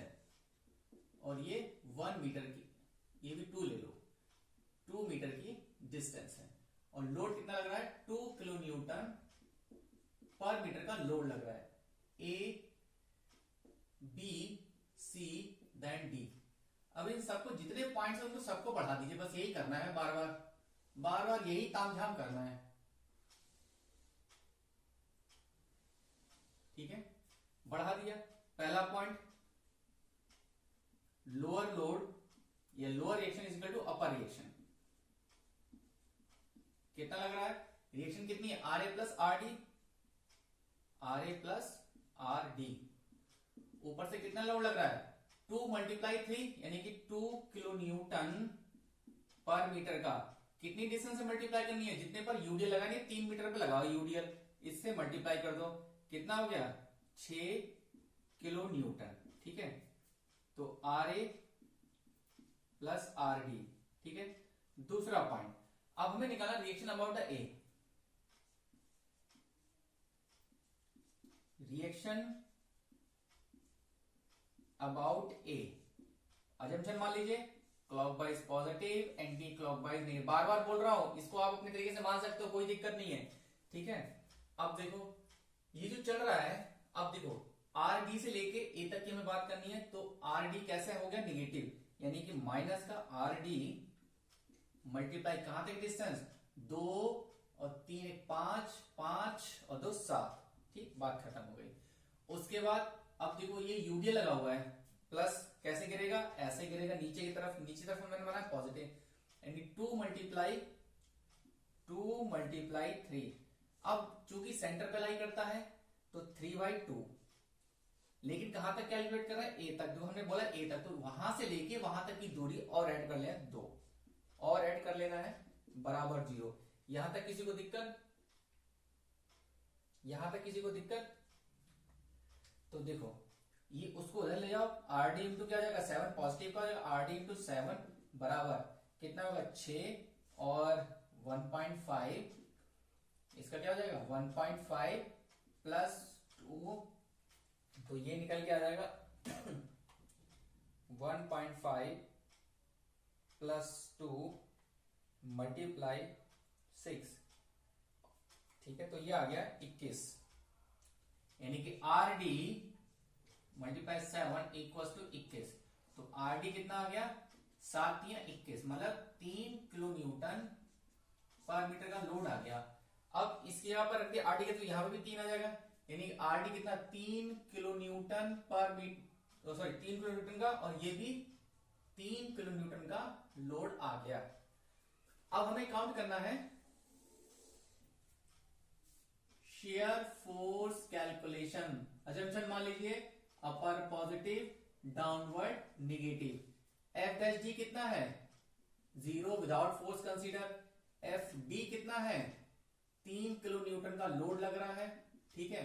और ये 1 मीटर की, ये भी 2 ले लो, 2 मीटर की डिस्टेंस है। और लोड कितना लग रहा है, 2 किलो न्यूटन पर मीटर का लोड लग रहा है। A B C then D. अब इन सबको जितने पॉइंट्स हैं उनको सबको बढ़ा दीजिए, बस यही करना है, बार बार यही तामझाम करना है, ठीक है। बढ़ा दिया। पहला पॉइंट, लोअर लोड या lower reaction is equal to upper reaction. कितना लग रहा है, रिएक्शन कितनी है, R A plus R D, R A plus R D. ऊपर से कितना लोड लग रहा है, 2 मल्टीप्लाई 3 यानी कि 2 किलो न्यूटन पर मीटर का। कितनी डिस्टेंस से मल्टीप्लाई करनी है, जितने पर यूडीएल लगानी है, 3 मीटर पे लगाओ यूडीएल, इससे मल्टीप्लाई कर दो, कितना हो गया, 6 किलो न्यूटन, ठीक है। तो R A plus R D, ठीक है। दूसरा पॉइंट, अब हमें निकालना reaction about the A. Reaction about A, assumption मान लीजिए क्लॉकवाइज पॉजिटिव, एंटी क्लॉकवाइज नहीं, बार बार बोल रहा हूं, इसको आप अपने तरीके से मान सकते हो, कोई दिक्कत नहीं है, ठीक है। अब देखो ये जो चल रहा है, अब देखो आर डी से लेके ए तक की हमें बात करनी है, तो आर डी कैसे हो गया, निगेटिव, यानी कि माइनस का आर डी मल्टीप्लाई कहां तक डिस्टेंस, 2 और 3 5, 5 और 2 7, ठीक, बात खत्म हो गई। उसके बाद अब देखो ये यूडीएल लगा हुआ है, प्लस कैसे गिरेगा, ऐसे गिरेगा नीचे की तरफ, नीचे तरफ मैंने बनाया पॉजिटिव, यानी 2 मल्टीप्लाई 3। अब चूंकि सेंटर पे लाई करता है तो 3/2, लेकिन कहां तक कैलकुलेट कर रहा है, ए तक। जो हमने बोला ए तक, तो वहां से लेके वहां तक की दूरी और ऐड कर लेना, 2 और ऐड कर लेना है बराबर 0। यहां तक किसी को दिक्कत, यहां तक किसी को दिक्कत? तो देखो ये उसको उधर ले जाओ, आर डी इंटू क्या हो जाएगा 7, पॉजिटिव का हो जाएगा, आर डी इंटू 7 बराबर कितना होगा 6 और 1.5, इसका क्या हो जाएगा 1.5 प्लस 2, तो ये निकल के आ जाएगा 1.5 प्लस 2 मल्टीप्लाई 6, ठीक है, तो ये आ गया 21, यानी कि R D multiply 7 equal to 21। तो आर डी कितना आ गया 7 या 21, मतलब 3 किलो न्यूटन पर मीटर का लोड आ गया। अब इसके यहां पर रख दिया आर डी का, तो यहां पर भी 3 आ जाएगा, यानी आर डी कितना 3 किलो न्यूटन पर मीटर, सॉरी 3 किलो न्यूटन का, और ये भी 3 किलो न्यूटन का लोड आ गया। अब हमें काउंट करना है शेयर फोर्स कैलकुलेशन। अजम्पशन मान लीजिए upper positive, downward negative. F dash D कितना है 0 without force consider. F D कितना है 3 किलो न्यूटन का लोड लग रहा है, ठीक है।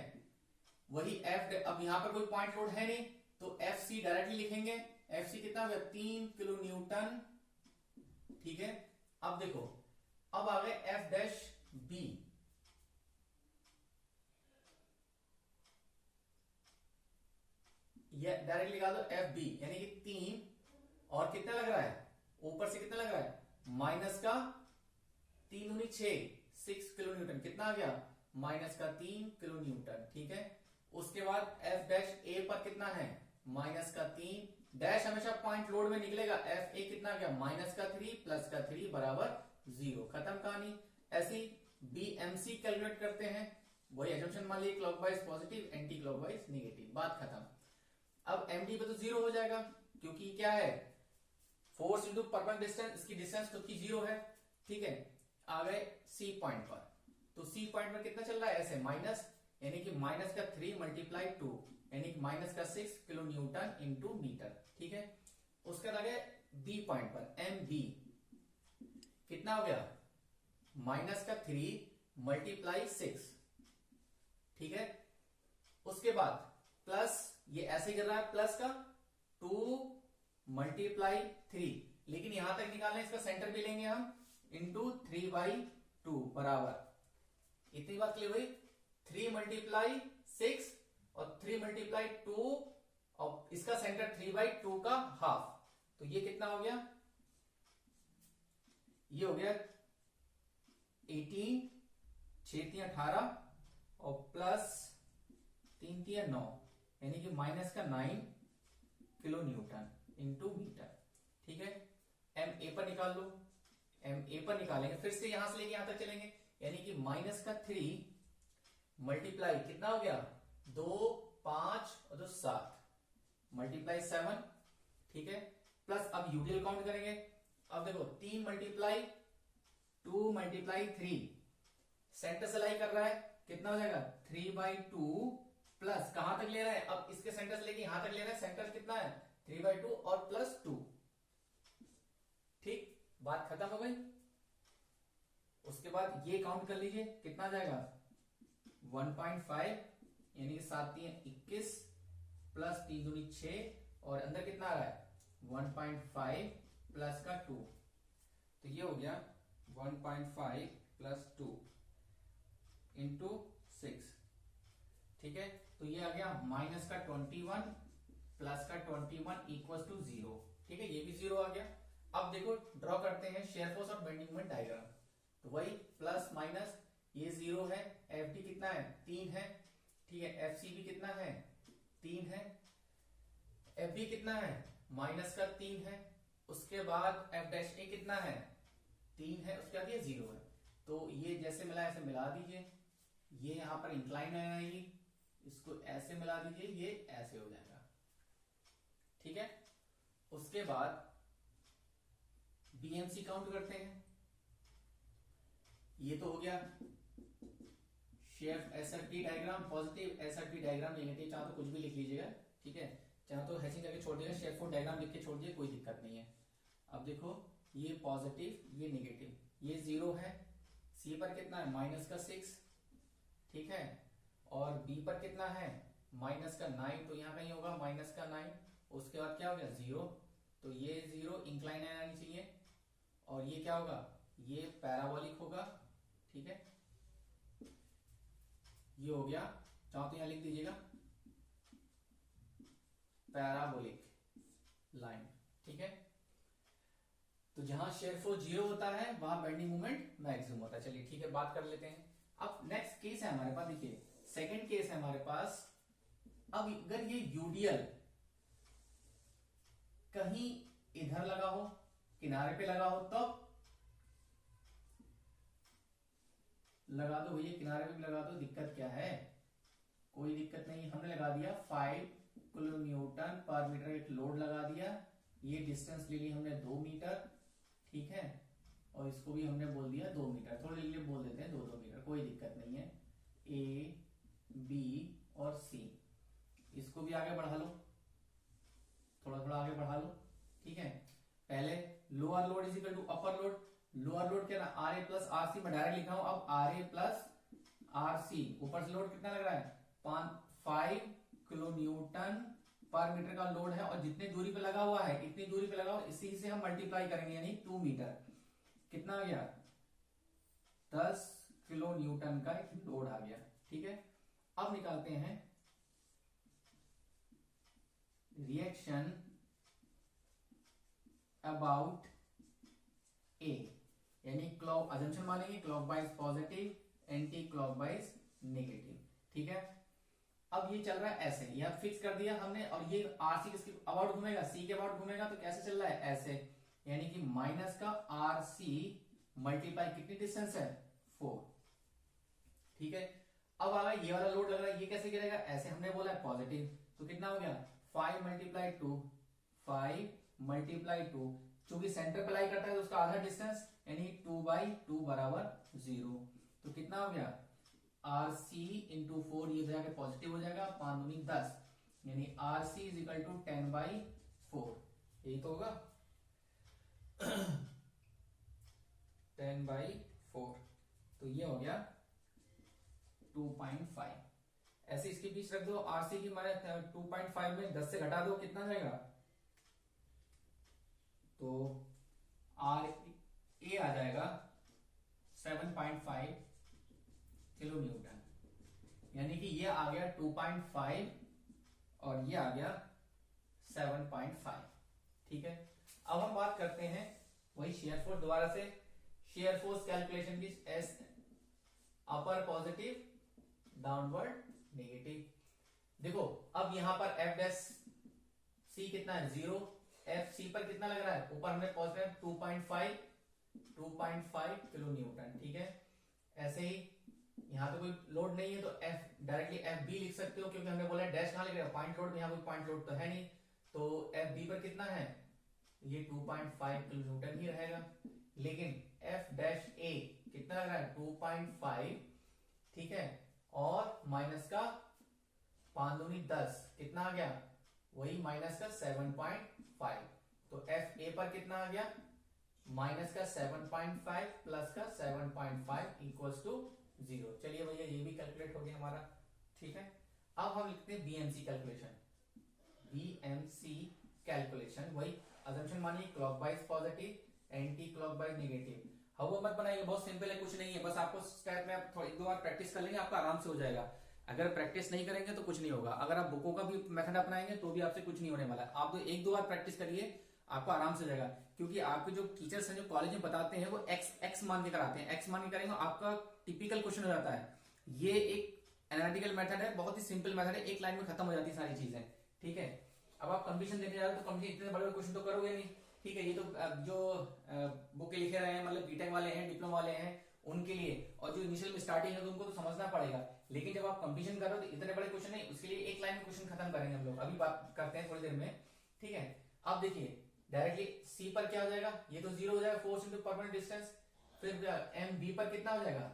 वही एफ, अब यहां पर कोई पॉइंट लोड है नहीं, तो एफ सी डायरेक्टली लिखेंगे। एफ सी कितना होगा 3 किलो न्यूटन, ठीक है। अब देखो, अब आ गए एफ डैश बी, ये डायरेक्ट निकाल दो एफ बी, यानी कि 3 और कितना लग रहा है ऊपर से, कितना लग रहा है माइनस का 3 दूनी 6 किलो न्यूटन, कितना आ गया माइनस का 3 किलो न्यूटन, ठीक है। उसके बाद एफ डैश ए पर कितना है माइनस का 3, डैश हमेशा पॉइंट लोड में निकलेगा। एफ ए कितना आ गया माइनस का 3 प्लस का 3 बराबर 0, खत्म कहानी। ऐसी बी एम सी कैलकुलेट करते हैं, वही एजम्पशन मान लीजिए clockwise positive, anti clockwise negative, बात खत्म। अब एमडी पे तो 0 हो जाएगा, क्योंकि क्या है फोर्स इंटू परपेंडिकुलर डिस्टेंस, इसकी डिस्टेंस खुद की 0 है, ठीक है। आ गए सी पॉइंट पर, तो सी पॉइंट पर कितना चल रहा है ऐसे माइनस, यानी कि माइनस का 3 मल्टीप्लाई 2, यानी कि माइनस का 6 किलो न्यूटन इंटू मीटर, ठीक है। उसके बाद आ गया बी पॉइंट पर, एम बी कितना हो गया माइनस का 3 मल्टीप्लाई 6, ठीक है। उसके बाद प्लस, ये ऐसे ही कर रहा है प्लस का 2 मल्टीप्लाई 3, लेकिन यहां तक निकालना है, इसका सेंटर भी लेंगे हम, इंटू 3/2 बराबर, इतनी बात क्लियर हुई। 3 मल्टीप्लाई 6 और 3 मल्टीप्लाई 2, और इसका सेंटर 3/2 का हाफ, तो ये कितना हो गया, ये हो गया 18, 6 18 और प्लस 3 9, यानी कि माइनस का 9 किलो न्यूटन इंटू मीटर, ठीक है। एम ए पर निकाल लो, एम ए पर निकालेंगे, फिर से यहां से लेके यहां तक चलेंगे, यानी कि माइनस का 3 मल्टीप्लाई कितना हो गया 2 5 और 2 7 मल्टीप्लाई 7, ठीक है। प्लस अब यूडीएल काउंट करेंगे। अब देखो 3 मल्टीप्लाई 2 मल्टीप्लाई 3, सेंटर से लाई कर रहा है, कितना हो जाएगा 3/2 प्लस कहां तक ले रहा है, अब इसके सेंटर से लेके यहां तक ले रहा है, सेंटर कितना है 3/2 और प्लस 2, ठीक, बात खत्म हो गई। उसके बाद ये काउंट कर लीजिए, कितना जाएगा 1.5, यानी कि 7 3 21 प्लस 3 दूनी 6, और अंदर कितना आ रहा है 1.5 प्लस का 2, तो ये हो गया 1.5 प्लस 2 इंटू 6, ठीक है। तो ये आ गया माइनस का 21 प्लस का 21 इक्वल टू 0, ठीक है, ये भी 0 आ गया। अब देखो ड्रॉ करते हैं शेयर फोर्स और बेंडिंग मोमेंट डायग्राम, तो वही प्लस माइनस, ये 0 है, एफ डी कितना है 3 है, ठीक है, एफ सी भी कितना है 3 है, एफ बी कितना है माइनस का 3 है, उसके बाद एफ डैश ए कितना है 3 है, उसके बाद ये 0 है। तो ये जैसे मिला ऐसे मिला दीजिए, ये यहां पर इंक्लाइन आएगी, इसको ऐसे मिला दीजिए, ये ऐसे हो जाएगा। ठीक है, उसके बाद बीएमसी काउंट करते हैं। ये तो हो गया chef SRT diagram, positive SRT diagram, negative चाहे तो कुछ भी लिख लीजिएगा। ठीक है, चाहे तो हैचिंग करके छोड़ दिएगा, शेफ डायग्राम लिख के छोड़ दिए, कोई दिक्कत नहीं है। अब देखो ये पॉजिटिव ये नेगेटिव, ये 0 है, सी पर कितना है -6, ठीक है, और बी पर कितना है -9, तो यहां कहीं होगा -9। उसके बाद क्या हो गया 0, तो ये 0 इंक्लाइन आनी चाहिए, और ये क्या होगा, ये पैराबोलिक होगा। ठीक है, ये हो गया, चाहो तो यहां लिख दीजिएगा पैराबोलिक लाइन। ठीक है, तो जहां शेयर फोर्स 0 होता है वहां बेंडिंग मोमेंट मैक्सिमम होता है। चलिए ठीक है, बात कर लेते हैं। अब नेक्स्ट केस है हमारे पास, देखिए सेकंड केस है हमारे पास। अब अगर ये यूडीएल कहीं इधर लगा हो, किनारे पे लगा हो, तब लगा दो भैया, किनारे पे भी लगा दो, दिक्कत क्या है, कोई दिक्कत नहीं। हमने लगा दिया 5 किलो न्यूटन पर मीटर, एक लोड लगा दिया, ये डिस्टेंस ले ली हमने 2 मीटर। ठीक है, और इसको भी हमने बोल दिया 2 मीटर, थोड़े लिए बोल देते हैं 2-2 मीटर, कोई दिक्कत नहीं है। ए बी और सी, इसको भी आगे बढ़ा लो, थोड़ा थोड़ा आगे बढ़ा लो। ठीक है, पहले lower load is equal to upper load, lower load क्या ना R A plus R C, मैं डायरेक्ट लिख रहा हूं। अब R A plus R C, ऊपर से लोड कितना लग रहा है 5 किलो न्यूटन पर मीटर का लोड है, और जितनी दूरी पे लगा हुआ है इतनी दूरी पे लगा हुआ, इसी से हम मल्टीप्लाई करेंगे, यानी 2 मीटर कितना आ गया 10 किलो न्यूटन का एक लोड आ गया। ठीक है, अब निकालते हैं रिएक्शन अबाउट ए, यानी क्लॉक अजम्पशन मानेंगे clockwise positive, anti clockwise negative. ठीक है, अब ये चल रहा है ऐसे, यह फिक्स कर दिया हमने, और ये आरसी किसके अबाउट घूमेगा, सी के अबाउट घूमेगा, तो कैसे चल रहा है ऐसे, यानी कि माइनस का आर सी मल्टीप्लाई कितनी डिस्टेंस है 4। ठीक है, अब आ गया ये वाला लोड लग रहा है, ये कैसे गिरेगा, ऐसे हमने बोला है पॉजिटिव, तो कितना हो गया 5 मल्टीप्लाई 2, 5 मल्टीप्लाई 2, चूंकि सेंटर पे लाई करता है तो उसका आधा डिस्टेंस, यानी 2/2 बराबर 0, तो कितना हो गया आर सी इंटू 4, ये जाके पॉजिटिव हो जाएगा, 5 दूनी 10, यानी R C is equal to 10/4, यही तो होगा 10/4, तो ये हो गया 2.5। ऐसे इसके बीच रख दो, आरसी की माने 2.5 में 10 से घटा दो, कितना जाएगा, तो आर ए आ जाएगा 7.5 किलो न्यूटन, यानी कि ये आ गया 2.5 और ये आ गया 7.5। ठीक है, अब हम बात करते हैं वही शेयर फोर्स, दोबारा से शेयर फोर्स कैलकुलेशन की, एस अपर पॉजिटिव डाउनवर्ड नेगेटिव। देखो अब यहां पर एफ डैश सी कितना है 0, एफ सी पर कितना लग रहा है, ऊपर हमने पॉजिटिव 2.5 किलो न्यूटन। ठीक है, ऐसे ही यहां तो कोई लोड नहीं है, तो एफ डायरेक्टली एफ बी लिख सकते हो, क्योंकि हमने बोला डैश कहां लिख रहे हो, पॉइंट लोड में, यहां कोई पॉइंट लोड तो है नहीं, तो एफ बी पर कितना है, ये 2.5 किलो न्यूटन ही रहेगा। लेकिन एफ डैश ए कितना लग रहा है 2.5, ठीक है, और माइनस का 5 दूनी 10, कितना आ गया, वही माइनस का 7.5, तो एफ ए पर कितना आ गया, माइनस का 7.5 प्लस का 7.5 इक्वल्स टू 0। चलिए भैया ये भी कैलकुलेट हो गया हमारा। ठीक है, अब हम लिखते हैं बीएमसी कैलकुलेशन, बीएमसी कैलकुलेशन, वही अजम्पशन मानिए clockwise positive, anti clockwise negative. हवा मत बनाइए, बहुत सिंपल है, कुछ नहीं है, बस आपको स्टेप में आप थोड़ी 1-2 बार प्रैक्टिस कर लेंगे, आपका आराम से हो जाएगा। अगर प्रैक्टिस नहीं करेंगे तो कुछ नहीं होगा, अगर आप बुकों का भी मेथड अपनाएंगे तो भी आपसे कुछ नहीं होने वाला है। आप तो 1-2 बार प्रैक्टिस करिए, आपको आराम से जाएगा, क्योंकि आपके जो टीचर्स हैं जो कॉलेज में बताते हैं वो एक्स मान के कराते हैं, एक्स मान के करेंगे आपका टिपिकल क्वेश्चन हो जाता है। ये एक एनालिटिकल मेथड है, बहुत ही सिंपल मेथड है, एक लाइन में खत्म हो जाती है सारी चीजें। ठीक है, अब आप कंपटीशन देने जा रहे हो तो कंपटीशन इतने बड़े क्वेश्चन तो करोगे नहीं। ठीक है, ये तो जो बुक लिखे रहे हैं, मतलब बीटेक वाले हैं, डिप्लोमा वाले हैं, उनके लिए, और जो इनिशियल में स्टार्टिंग है तो उनको तो समझना पड़ेगा लेकिन जब आप कंप्लीशन करो तो इतने बड़े क्वेश्चन नहीं, उसके लिए एक लाइन में क्वेश्चन खत्म करेंगे हम लोग, अभी बात करते हैं थोड़ी देर में, ठीक है। अब देखिए डायरेक्टली सी पर क्या हो जाएगा, ये तो 0 हो जाएगा, फोर्स इंटू परमानेंट डिस्टेंस। फिर एम बी पर कितना हो जाएगा,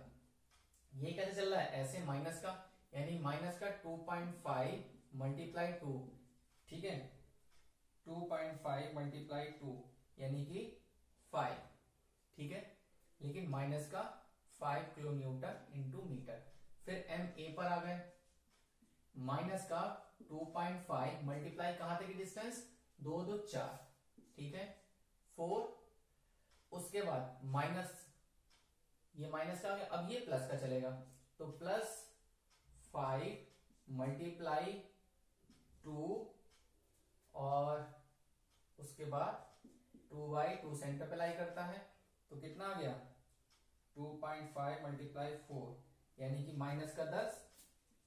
ये कैसे चल रहा है, ऐसे माइनस का, यानी माइनस का 2.5 मल्टीप्लाई 2, ठीक है, 2.5 मल्टीप्लाई 2 यानी कि 5, ठीक है, लेकिन माइनस का 5 किलो न्यूटन इंटू मीटर। फिर एम ए पर आ गए, माइनस का 2.5 मल्टीप्लाई कहां तक की डिस्टेंस, 2 2 4, ठीक है, 4, उसके बाद माइनस, ये माइनस का आ गया, अब ये प्लस का चलेगा, तो प्लस 5 मल्टीप्लाई 2 और उसके बाद 2/2 सेंटर पे लाई करता है, तो कितना आ गया 2.5 मल्टीप्लाई 4 यानी कि माइनस का 10,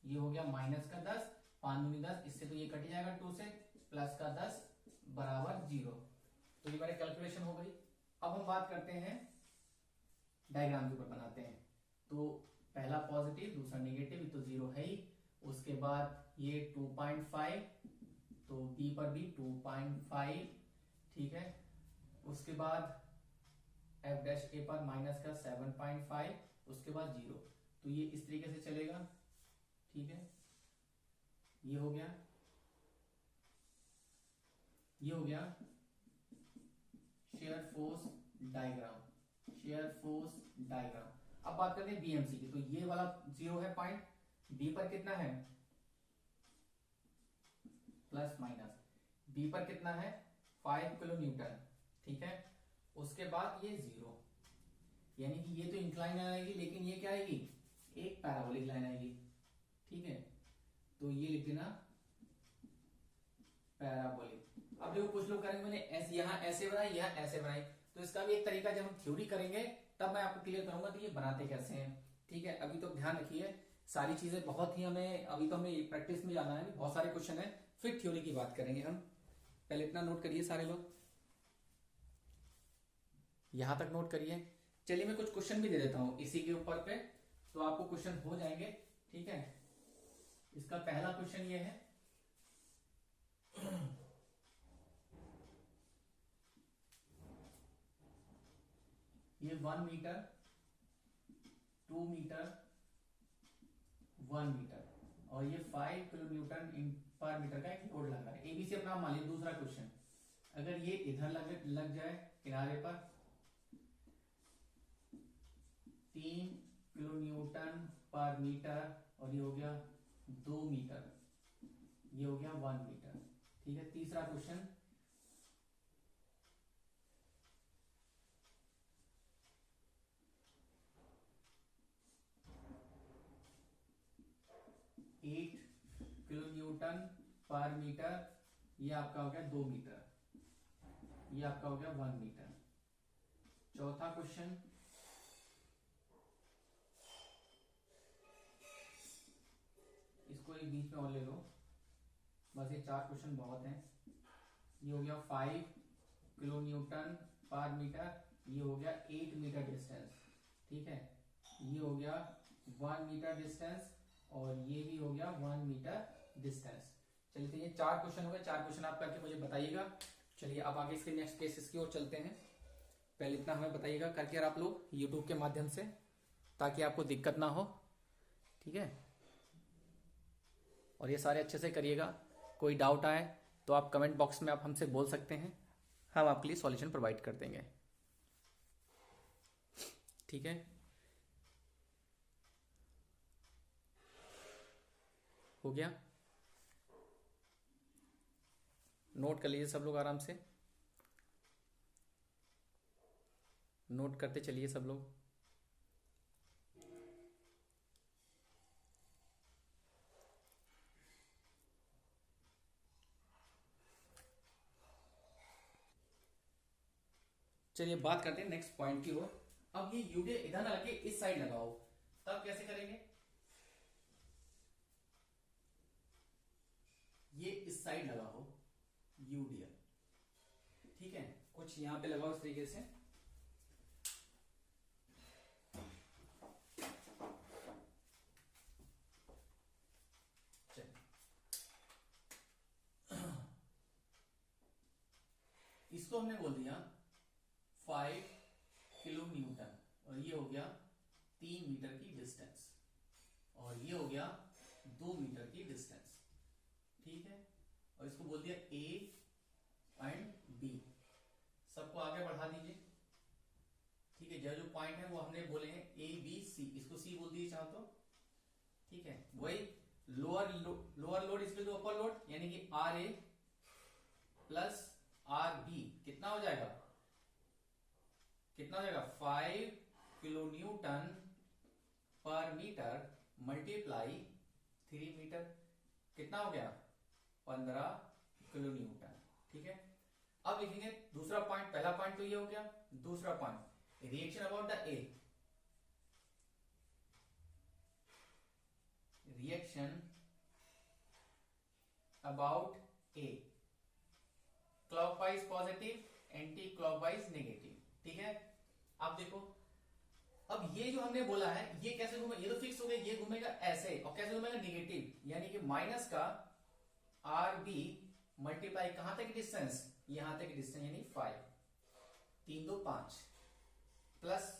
ये हो गया माइनस का 10, 5 दूनी 10, इससे तो ये कट जाएगा 2 से, प्लस का 10 बराबर 0। तो ये मेरी कैलकुलेशन हो गई। अब हम बात करते हैं डायग्राम के ऊपर बनाते हैं, तो पहला पॉजिटिव दूसरा नेगेटिव, तो 0 है ही, उसके बाद ये 2.5, तो बी पर भी 2.5, ठीक है, उसके बाद एफ डैश ए पर माइनस का 7.5, उसके बाद 0, तो ये इस तरीके से चलेगा, ठीक है, ये हो गया, ये हो गया shear force diagram, shear force diagram. अब बात करते हैं बीएमसी की, तो ये वाला 0 है पॉइंट, बी पर कितना है प्लस माइनस, बी पर कितना है 5 किलो न्यूटन, ठीक है, उसके बाद ये 0, यानी कि ये तो इंक्लाइन आएगी, लेकिन ये क्या आएगी, एक पैराबोलिक लाइन आएगी, ठीक है, तो ये लिख देना पैराबोलिक। अब देखो कुछ लोग करेंगे मैंने ऐसे यहां ऐसे बनाई, यहां ऐसे बनाई, तो इसका भी एक तरीका, जब हम थ्योरी करेंगे तब मैं आपको क्लियर करूंगा तो ये बनाते कैसे हैं, ठीक है। अभी तो ध्यान रखिए सारी चीजें, बहुत ही हमें अभी तो हमें प्रैक्टिस में जाना है, बहुत सारे क्वेश्चन है, फिर थ्योरी की बात करेंगे हम। पहले इतना नोट करिए सारे लोग, यहां तक नोट करिए। चलिए मैं कुछ क्वेश्चन भी दे देता हूं इसी के ऊपर पे, तो आपको क्वेश्चन हो जाएंगे, ठीक है। इसका पहला क्वेश्चन ये है, ये 1 मीटर 2 मीटर 1 मीटर और ये 5 किलो न्यूटन पर मीटर का एक लोड लग रहा है, एबीसी अपना मान लीजिए। दूसरा क्वेश्चन, अगर ये इधर लग जाए किनारे पर 3 किलो न्यूटन पर मीटर और ये हो गया 2 मीटर, ये हो गया 1 मीटर, ठीक है। तीसरा क्वेश्चन, एट किलो न्यूटन पर मीटर, ये आपका हो गया 2 मीटर, ये आपका हो गया 1 मीटर। चौथा क्वेश्चन, इसको एक बीच में और ले लो, बस ये 4 क्वेश्चन बहुत हैं। ये हो गया 5 किलो न्यूटन पर मीटर, ये हो गया 8 मीटर डिस्टेंस, ठीक है, ये हो गया 1 मीटर डिस्टेंस और ये भी हो गया 1 मीटर डिस्टेंस। चलिए तो ये 4 क्वेश्चन हो गए, 4 क्वेश्चन आप करके मुझे बताइएगा। चलिए अब आगे इसके नेक्स्ट केसेस की ओर चलते हैं। पहले इतना हमें बताइएगा करके आप लोग यूट्यूब के माध्यम से, ताकि आपको दिक्कत ना हो, ठीक है। और ये सारे अच्छे से करिएगा, कोई डाउट आए तो आप कमेंट बॉक्स में आप हमसे बोल सकते हैं, हम आपके लिए सॉल्यूशन प्रोवाइड कर देंगे, ठीक है। हो गया, नोट कर लीजिए सब लोग आराम से, नोट करते चलिए सब लोग। चलिए बात करते हैं नेक्स्ट पॉइंट की ओर। अब ये यूडीएल इधर ना लगे, इस साइड लगाओ, तब कैसे करेंगे, ये इस साइड लगाओ यूडीएल, ठीक है, कुछ यहां पे लगाओ इस तरीके से, इसको हमने बोल दिया 5 किलो न्यूटन, और ये हो गया 3 मीटर की डिस्टेंस, और ये हो गया 2 मीटर की डिस्टेंस, ठीक है। और इसको बोल दिया ए एंड बी, सबको आगे बढ़ा दीजिए, ठीक है। जो जो पॉइंट है वो हमने बोले हैं ए बी सी, इसको सी बोल दीजिए चाहो तो, ठीक है। वही लोअर लोड इसके जो अपर लोड, यानी कि R A plus R B कितना हो जाएगा, 5 किलो न्यूटन पर मीटर मल्टीप्लाई 3 मीटर, कितना हो गया 15 किलो न्यूटन, ठीक है। अब लिखेंगे दूसरा पॉइंट, पहला पॉइंट तो ये हो गया, दूसरा point reaction about the A, reaction about A, clockwise positive, anti clockwise negative, ठीक है। अब देखो, अब ये जो हमने बोला है ये कैसे घूमेगा, ये तो फिक्स हो गया, ये घूमेगा ऐसे, और कैसे घूमेगा नेगेटिव, यानी कि माइनस का आर बी मल्टीप्लाई कहां तक डिस्टेंस, यहां तक डिस्टेंस, यानी 5, 3 2 5 प्लस,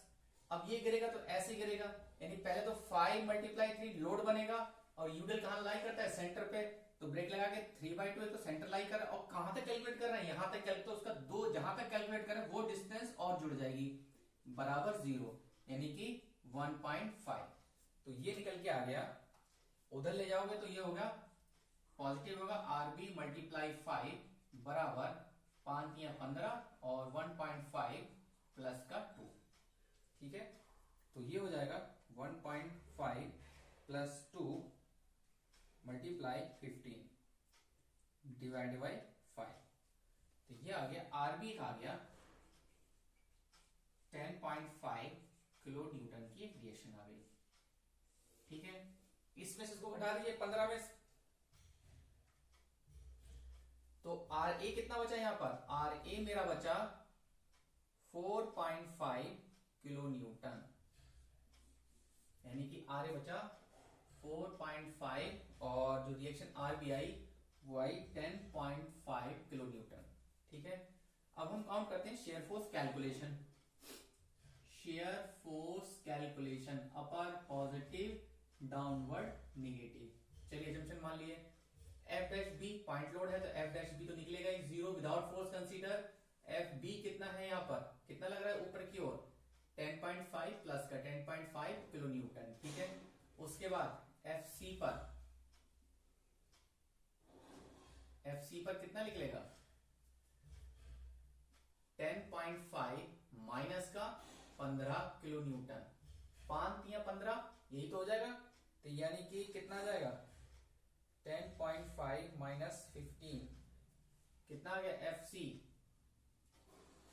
अब ये गिरेगा तो ऐसे गिरेगा, यानी पहले तो 5 मल्टीप्लाई 3 लोड बनेगा, और यूडल कहां लाई करता है, सेंटर पे, तो ब्रेक लगा के 3/2 है तो सेंटर लाई कर रहा है, और कहां तक कैलकुलेट कर रहा है, यहां तक कैलकुलेट, तो उसका दो जहां तक कैलकुलेट कर रहा है वो डिस्टेंस और जुड़ जाएगी बराबर 0, यानी कि 1.5, तो ये निकल के आ गया, उधर ले जाओगे तो ये होगा पॉजिटिव होगा, आर बी मल्टीप्लाई 5 बराबर 5 या 15 और 1.5 प्लस का 2, ठीक है। तो ये हो जाएगा 1.5 प्लस 2 मल्टीप्लाई 15 डिवाइड बाई 5, तो ये आ गया आरबी का, आ गया 10.5 किलो न्यूटन की एक रिएक्शन आ गई, ठीक है। इसमें से इसको घटा दीजिए 15 में, तो आर ए कितना बचा यहां पर, आर ए मेरा बचा 4.5 किलो न्यूटन, यानी कि आर ए बचा 4.5, और जो रिएक्शन आर बी आई वो आई 10.5 किलो न्यूटन, ठीक है। अब हम काउंट करते हैं shear force calculation, shear force calculation, upper positive downward negative. चलिए जंक्शन मान लिए F dash B point load है, तो एफ डैश बी तो निकलेगा ही 0 without force consider, F B कितना है यहां पर, कितना लग रहा है ऊपर की ओर 10.5 प्लस का 10.5 किलो न्यूटन, ठीक है। उसके बाद एफ सी पर, एफ सी पर कितना निकलेगा 10.5 माइनस का 15 किलो न्यूटन, 5 या 15 यही तो हो जाएगा, तो यानी कि कितना आ जाएगा 10.5 माइनस 15 कितना आ गया, एफ सी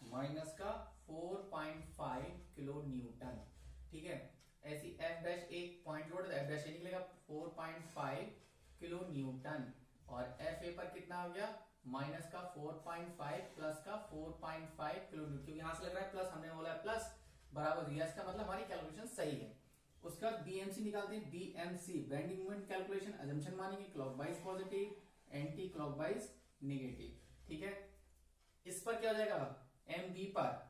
माइनस का 4.5 किलो न्यूटन, ठीक है। ऐसी एफ डैश एक पॉइंट लोड है, एफ डैश ए निकलेगा 4.5 किलो न्यूटन, और एफ ए पर कितना हो गया माइनस का 4.5 प्लस का 4.5 किलो न्यूटन, क्योंकि यहां से लग रहा है प्लस, हमने बोला है प्लस बराबर दिया, इसका मतलब हमारी कैलकुलेशन सही है। उसके बाद बीएमसी निकालते हैं, BMC bending moment calculation, assumption मानेंगे clockwise positive, anti clockwise negative, ठीक है। इस पर क्या हो जाएगा, एम बी पर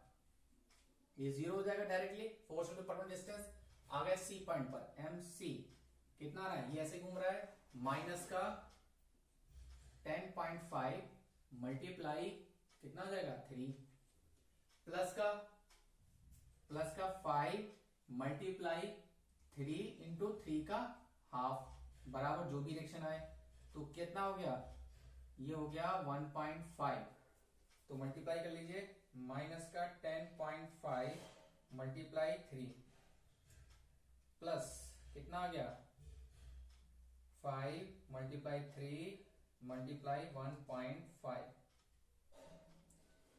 ये 0 हो जाएगा directly, force into permanent distance, आ गया सी पॉइंट पर, एम सी कितना आ रहा है, ये ऐसे घूम रहा है, माइनस का 10.5 मल्टीप्लाई कितना हो जाएगा 3, प्लस का 5 मल्टीप्लाई 3 इंटू 3 का हाफ बराबर जो भी रिएक्शन आए, तो कितना हो गया, ये हो गया 1.5, तो मल्टीप्लाई कर लीजिए, माइनस का 10.5 मल्टीप्लाई 3 प्लस कितना आ गया 5 मल्टीप्लाई 3 मल्टीप्लाई 1.5,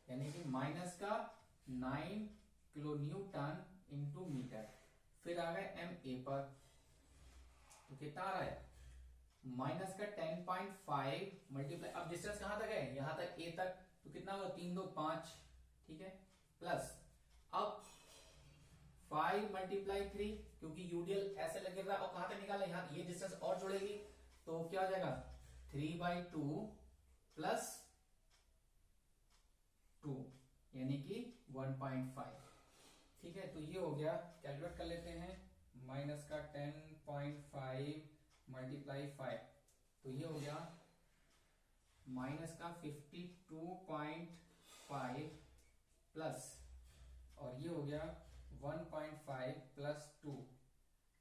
यानी कि माइनस का 9 किलो न्यूटन इंटू मीटर। फिर आ गए एम ए पर, तो कितना आ रहा है माइनस का 10.5 मल्टीप्लाई, अब डिस्टेंस कहां तक है, यहां तक ए तक, तो कितना होगा 3 2 5, ठीक है, प्लस अब 5 मल्टीप्लाई 3, क्योंकि यूडीएल ऐसे लगे रहा, और कहां तक निकाला, यहां ये डिस्टेंस और जुड़ेगी, तो क्या हो जाएगा 3/2 प्लस 2 यानी कि 1.5। ठीक है, तो ये हो गया, कैलकुलेट कर लेते हैं। माइनस का 10.5 मल्टीप्लाई 5, तो ये हो गया माइनस का 52.5 प्लस, और ये हो गया 1.5 प्लस 2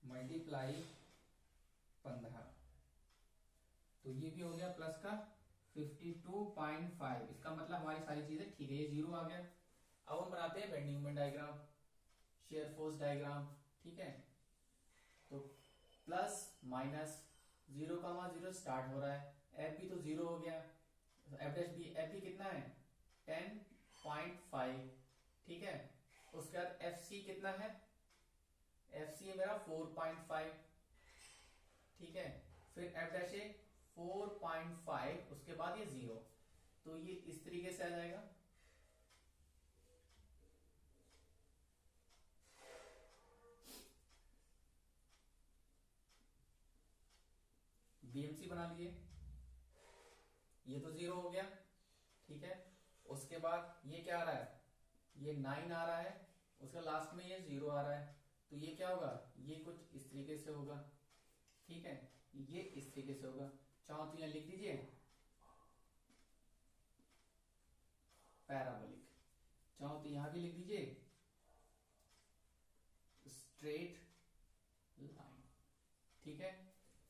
मल्टीप्लाई 15, तो ये भी हो गया प्लस का 52.5। इसका मतलब हमारी सारी चीजें ठीक है, ये जीरो आ गया। अब हम बनाते हैं bending moment diagram, shear force diagram. ठीक है, तो प्लस माइनस 0,0 स्टार्ट हो रहा है, एफ भी तो जीरो हो गया, एफ भी कितना है 10.5। ठीक है, उसके बाद एफ सी कितना है, एफ सी है मेरा 4.5। ठीक है, फिर एफ डैश ए 4.5, उसके बाद ये जीरो, तो ये इस तरीके से आ जाएगा। बीएमसी बना लिए, ये तो जीरो हो गया। ठीक है, उसके बाद ये क्या आ रहा है, ये 9 आ रहा है, उसका लास्ट में ये जीरो आ रहा है, तो ये क्या होगा, ये कुछ इस तरीके से होगा। ठीक है, ये इस तरीके से होगा। चाहो तो यहां लिख दीजिए पैराबोलिक, चाहो तो यहां भी लिख दीजिए स्ट्रेट लाइन। ठीक है,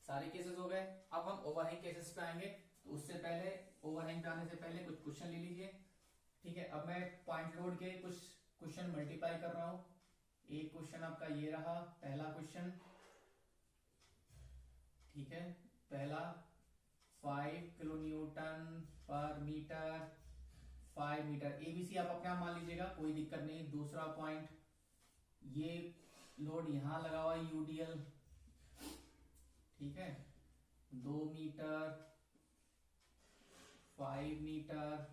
सारे केसेस हो गए। अब हम ओवरहैंग केसेस पे आएंगे, तो उससे पहले, ओवरहैंग पे आने से पहले कुछ क्वेश्चन ले लीजिए। ठीक है, अब मैं पॉइंट लोड के कुछ क्वेश्चन मल्टीप्लाई कर रहा हूं। एक क्वेश्चन आपका ये रहा, पहला क्वेश्चन। ठीक है, पहला 5 किलो न्यूटन पर मीटर, 5 मीटर, एबीसी आप अपने आप मान लीजिएगा, कोई दिक्कत नहीं। दूसरा पॉइंट, ये लोड यहां लगा हुआ है यूडीएल। ठीक है, 2 मीटर, 5 मीटर,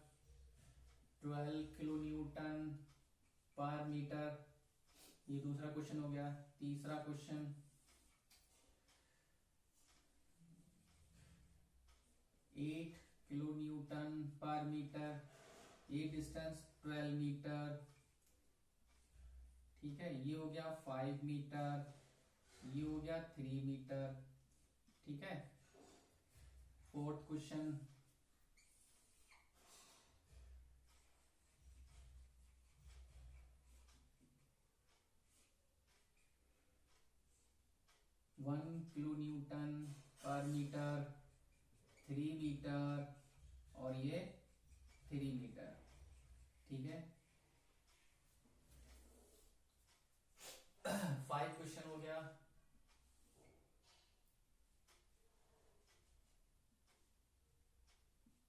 12 किलो न्यूटन पर मीटर, ये दूसरा क्वेश्चन हो गया। तीसरा क्वेश्चन, 8 किलो न्यूटन पर मीटर, ये डिस्टेंस 12 मीटर। ठीक है, ये हो गया 5 मीटर, ये हो गया 3 मीटर। ठीक है, fourth question, one kilo newton पर मीटर, 3 मीटर, और ये 3 मीटर। ठीक है, 5 क्वेश्चन हो गया।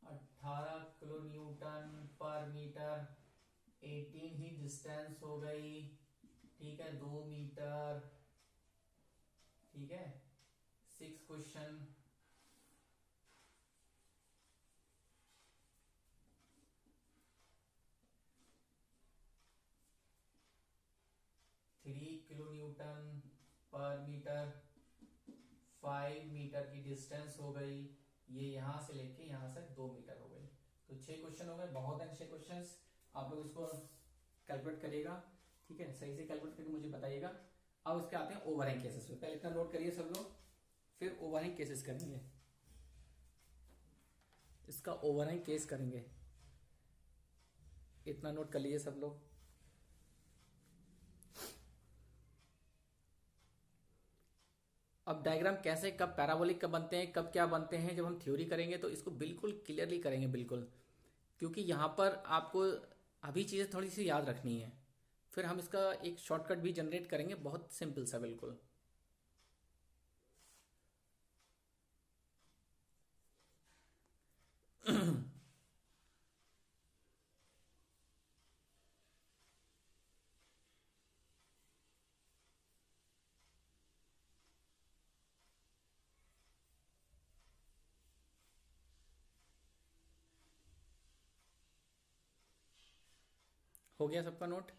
अठारह किलो न्यूटन पर मीटर, 18 ही डिस्टेंस हो गई। ठीक है, 2 मीटर। ठीक है, 6 क्वेश्चन, 3 किलो न्यूटन पर मीटर, 5 मीटर की डिस्टेंस हो गई, ये यहां से लेके यहां से 2 मीटर हो गई। तो 6 क्वेश्चन हो गए, बहुत अच्छे क्वेश्चन। आप लोग इसको कैलकुलेट करिएगा। ठीक है, सही से कैलकुलेट करके मुझे बताइएगा। अब इसके आते हैं ओवरहैंग केसेस पे। पहले इतना नोट करिए सब लोग, फिर ओवरहैंग केसेस करेंगे। इसका ओवरहैंग केस करेंगे, इतना नोट कर लीजिए सब लोग। अब डायग्राम कैसे, कब पैराबोलिक कब बनते हैं, कब क्या बनते हैं, जब हम थ्योरी करेंगे तो इसको बिल्कुल क्लियरली करेंगे, बिल्कुल। क्योंकि यहां पर आपको अभी चीजें थोड़ी सी याद रखनी है, फिर हम इसका एक शॉर्टकट भी जनरेट करेंगे, बहुत सिंपल सा, बिल्कुल। हो गया सबका नोट?